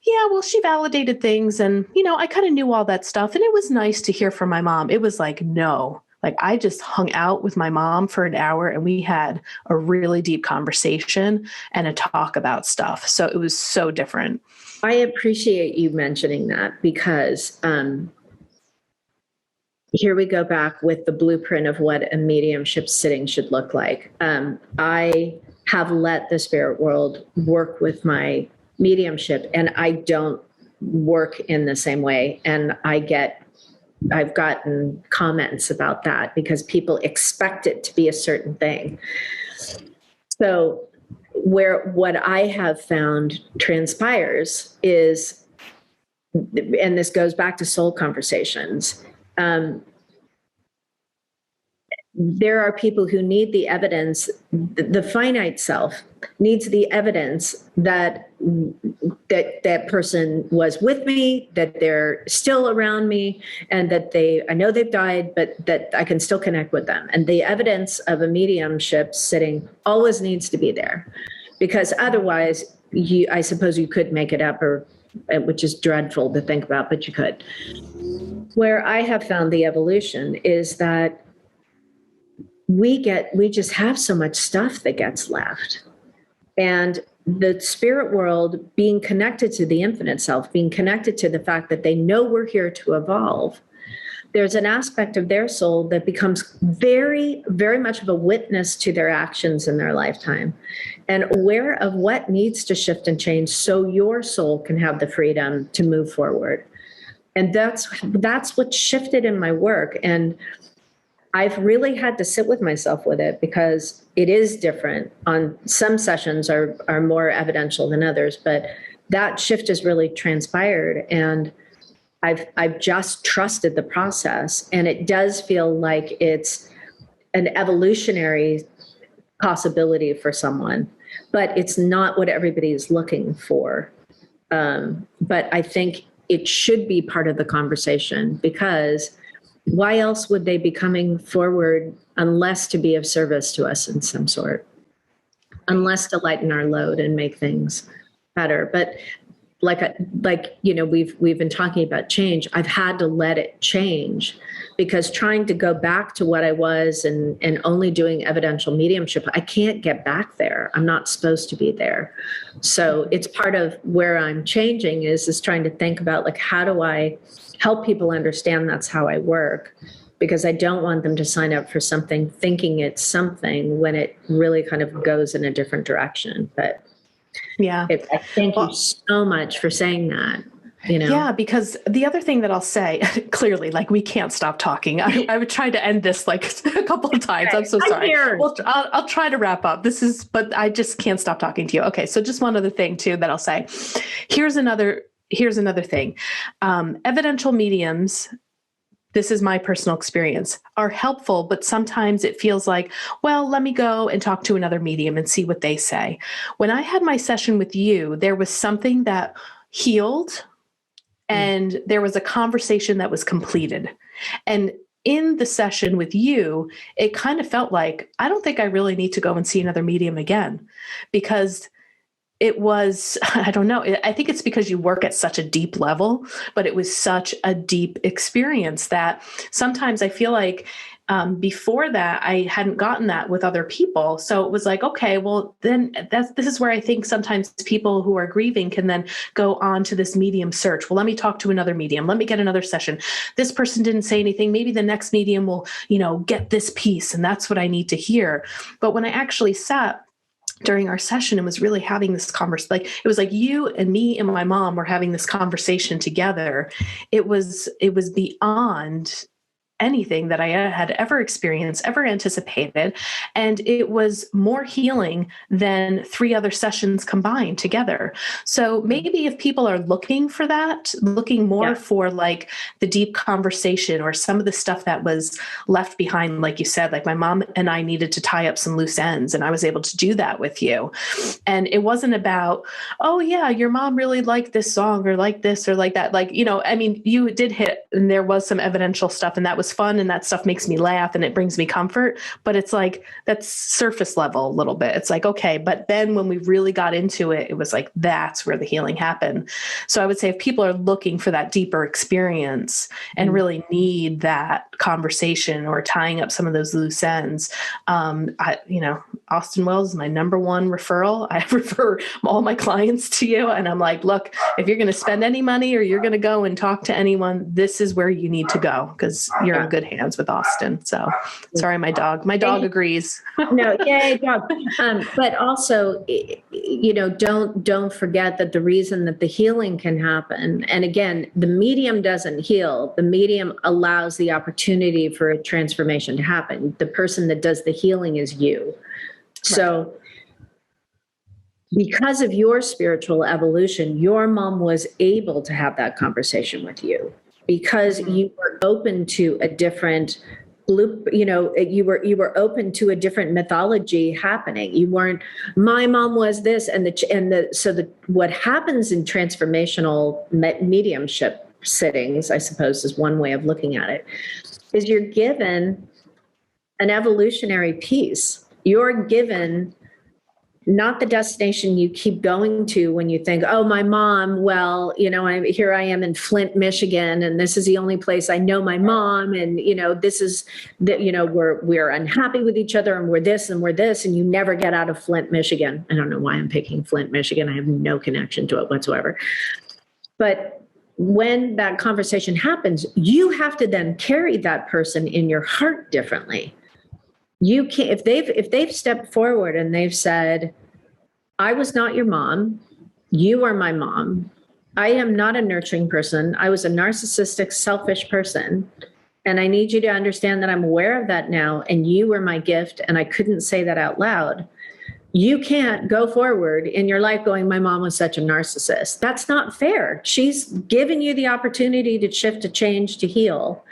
yeah, well, she validated things. And, you know, I kind of knew all that stuff and it was nice to hear from my mom. It was like, no. Like I just hung out with my mom for an hour and we had a really deep conversation and a talk about stuff. So it was so different. I appreciate you mentioning that because here we go back with the blueprint of what a mediumship sitting should look like. I have let the spirit world work with my mediumship and I don't work in the same way. And I've gotten comments about that because people expect it to be a certain thing. So what I have found transpires is, and this goes back to soul conversations, there are people who need the evidence, the finite self needs the evidence that that person was with me, that they're still around me, and that I know they've died, but that I can still connect with them. And the evidence of a mediumship sitting always needs to be there, because otherwise, I suppose you could make it up, which is dreadful to think about, but you could. Where I have found the evolution is that we just have so much stuff that gets left. And the spirit world, being connected to the infinite self, being connected to the fact that they know we're here to evolve, there's an aspect of their soul that becomes very, very much of a witness to their actions in their lifetime and aware of what needs to shift and change so your soul can have the freedom to move forward. And that's what shifted in my work. And I've really had to sit with myself with it because it is different. On some sessions are more evidential than others, but that shift has really transpired. And I've just trusted the process. And it does feel like it's an evolutionary possibility for someone, but it's not what everybody is looking for. But I think it should be part of the conversation, because why else would they be coming forward unless to be of service to us in some sort, unless to lighten our load and make things better. But like you know, we've been talking about change. I've had to let it change, because trying to go back to what I was and only doing evidential mediumship, I can't get back there. I'm not supposed to be there. So it's part of where I'm changing is trying to think about, like, how do I help people understand that's how I work, because I don't want them to sign up for something thinking it's something when it really kind of goes in a different direction. But yeah, I thank you so much for saying that. You know? Yeah, because the other thing that I'll say, clearly, like, we can't stop talking. I would try to end this like a couple of times. I'm so sorry. Well, I'll try to wrap up. But I just can't stop talking to you. Okay, so just one other thing too that I'll say. Here's another here's another thing. Evidential mediums, this is my personal experience, are helpful, but sometimes it feels like, well, let me go and talk to another medium and see what they say. When I had my session with you, there was something that healed and there was a conversation that was completed. And in the session with you, it kind of felt like, I don't think I really need to go and see another medium again, because it was, I don't know, I think it's because you work at such a deep level, but it was such a deep experience that sometimes I feel like before that, I hadn't gotten that with other people. So it was like, okay, well, then this is where I think sometimes people who are grieving can then go on to this medium search. Well, let me talk to another medium. Let me get another session. This person didn't say anything. Maybe the next medium will, get this piece. And that's what I need to hear. But when I actually sat during our session and was really having this conversation, like it was like you and me and my mom were having this conversation together. It was beyond anything that I had ever experienced, ever anticipated. And it was more healing than 3 other sessions combined together. So maybe if people are looking for that, looking more for like the deep conversation or some of the stuff that was left behind, like you said, like my mom and I needed to tie up some loose ends, and I was able to do that with you. And it wasn't about, oh yeah, your mom really liked this song or like this or like that. Like, you did hit, and there was some evidential stuff, and that was fun, and that stuff makes me laugh and it brings me comfort, but it's like that's surface level a little bit. It's like, okay, but then when we really got into it, it was like that's where the healing happened. So I would say if people are looking for that deeper experience and really need that conversation or tying up some of those loose ends, Austyn Wells is my number one referral. I refer all my clients to you, and I'm like, look, if you're going to spend any money or you're going to go and talk to anyone, this is where you need to go, because you're in good hands with Austyn. So sorry, my dog agrees. No, yay, dog. But also, don't forget that the reason that the healing can happen, and again, the medium doesn't heal, the medium allows the opportunity for a transformation to happen. The person that does the healing is you. So because of your spiritual evolution, your mom was able to have that conversation with you because you were open to a different loop. You were open to a different mythology happening. You weren't, my mom was this, what happens in transformational mediumship sittings, I suppose is one way of looking at it, is you're given an evolutionary piece. You're given not the destination you keep going to when you think, oh, my mom, well, here I am in Flint, Michigan, and this is the only place I know my mom. And, this is that, we're unhappy with each other, and we're this, and you never get out of Flint, Michigan. I don't know why I'm picking Flint, Michigan. I have no connection to it whatsoever. But when that conversation happens, you have to then carry that person in your heart differently. You can't, if they've stepped forward and they've said, I was not your mom, you are my mom. I am not a nurturing person. I was a narcissistic, selfish person. And I need you to understand that I'm aware of that now. And you were my gift. And I couldn't say that out loud. You can't go forward in your life going, my mom was such a narcissist. That's not fair. She's given you the opportunity to shift, to change, to heal.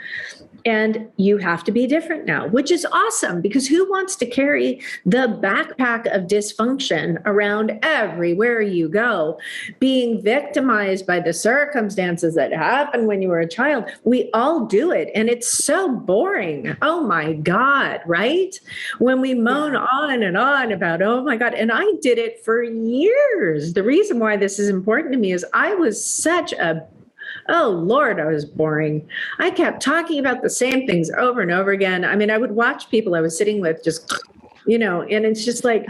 And you have to be different now, which is awesome, because who wants to carry the backpack of dysfunction around everywhere you go, being victimized by the circumstances that happened when you were a child? We all do it. And it's so boring. Oh my God, right? When we moan on and on about, oh my God, and I did it for years. The reason why this is important to me is I was such a oh, Lord, I was boring. I kept talking about the same things over and over again. I mean, I would watch people I was sitting with just, and it's just like,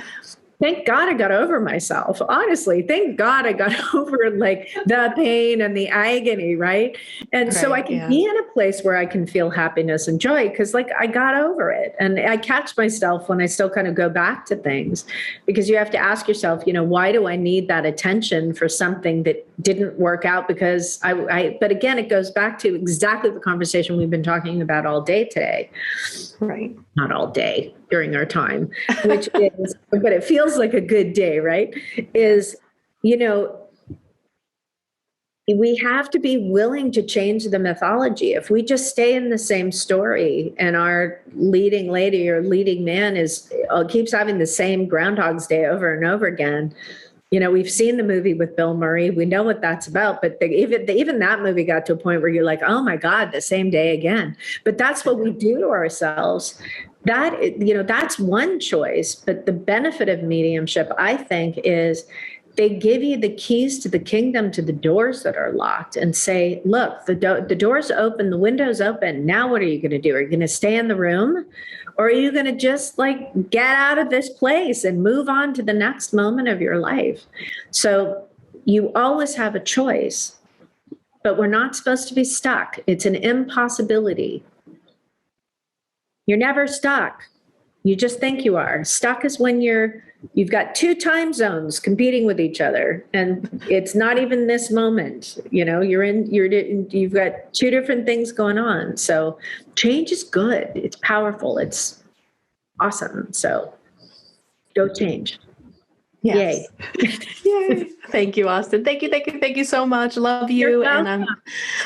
thank God I got over myself. Honestly, thank God I got over like the pain and the agony, right? And so I can be in a place where I can feel happiness and joy because like I got over it. And I catch myself when I still kind of go back to things, because you have to ask yourself, why do I need that attention for something that didn't work out? Because but again, it goes back to exactly the conversation we've been talking about all day today. Right. Not all day during our time, which is, but it feels like a good day, right? Is, we have to be willing to change the mythology. If we just stay in the same story and our leading lady or leading man keeps having the same Groundhog's Day over and over again, we've seen the movie with Bill Murray. We know what that's about, but even that movie got to a point where you're like, oh my God, the same day again. But that's what we do to ourselves. That's one choice. But the benefit of mediumship, I think, is they give you the keys to the kingdom, to the doors that are locked, and say, look, the door's open, the window's open. Now what are you going to do? Are you going to stay in the room? Or are you going to just get out of this place and move on to the next moment of your life? So you always have a choice, but we're not supposed to be stuck. It's an impossibility. You're never stuck. You just think you are. Stuck is when you've got two time zones competing with each other, and it's not even this moment. You've got two different things going on. So change is good. It's powerful. It's awesome. So go change. Yes. Yay. Yay. Thank you, Austyn. Thank you so much. Love you. And I'm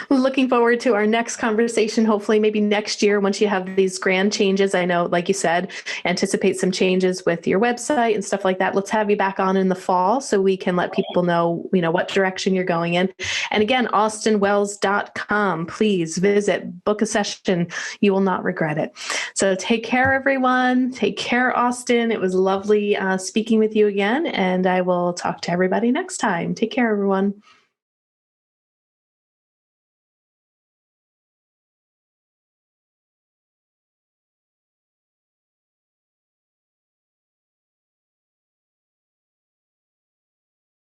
looking forward to our next conversation, hopefully maybe next year once you have these grand changes. I know, like you said, anticipate some changes with your website and stuff like that. Let's have you back on in the fall so we can let people know, what direction you're going in. And again, austynwells.com. Please visit, book a session. You will not regret it. So take care, everyone. Take care, Austyn. It was lovely speaking with you again. And I will talk to everybody next time. Take care, everyone.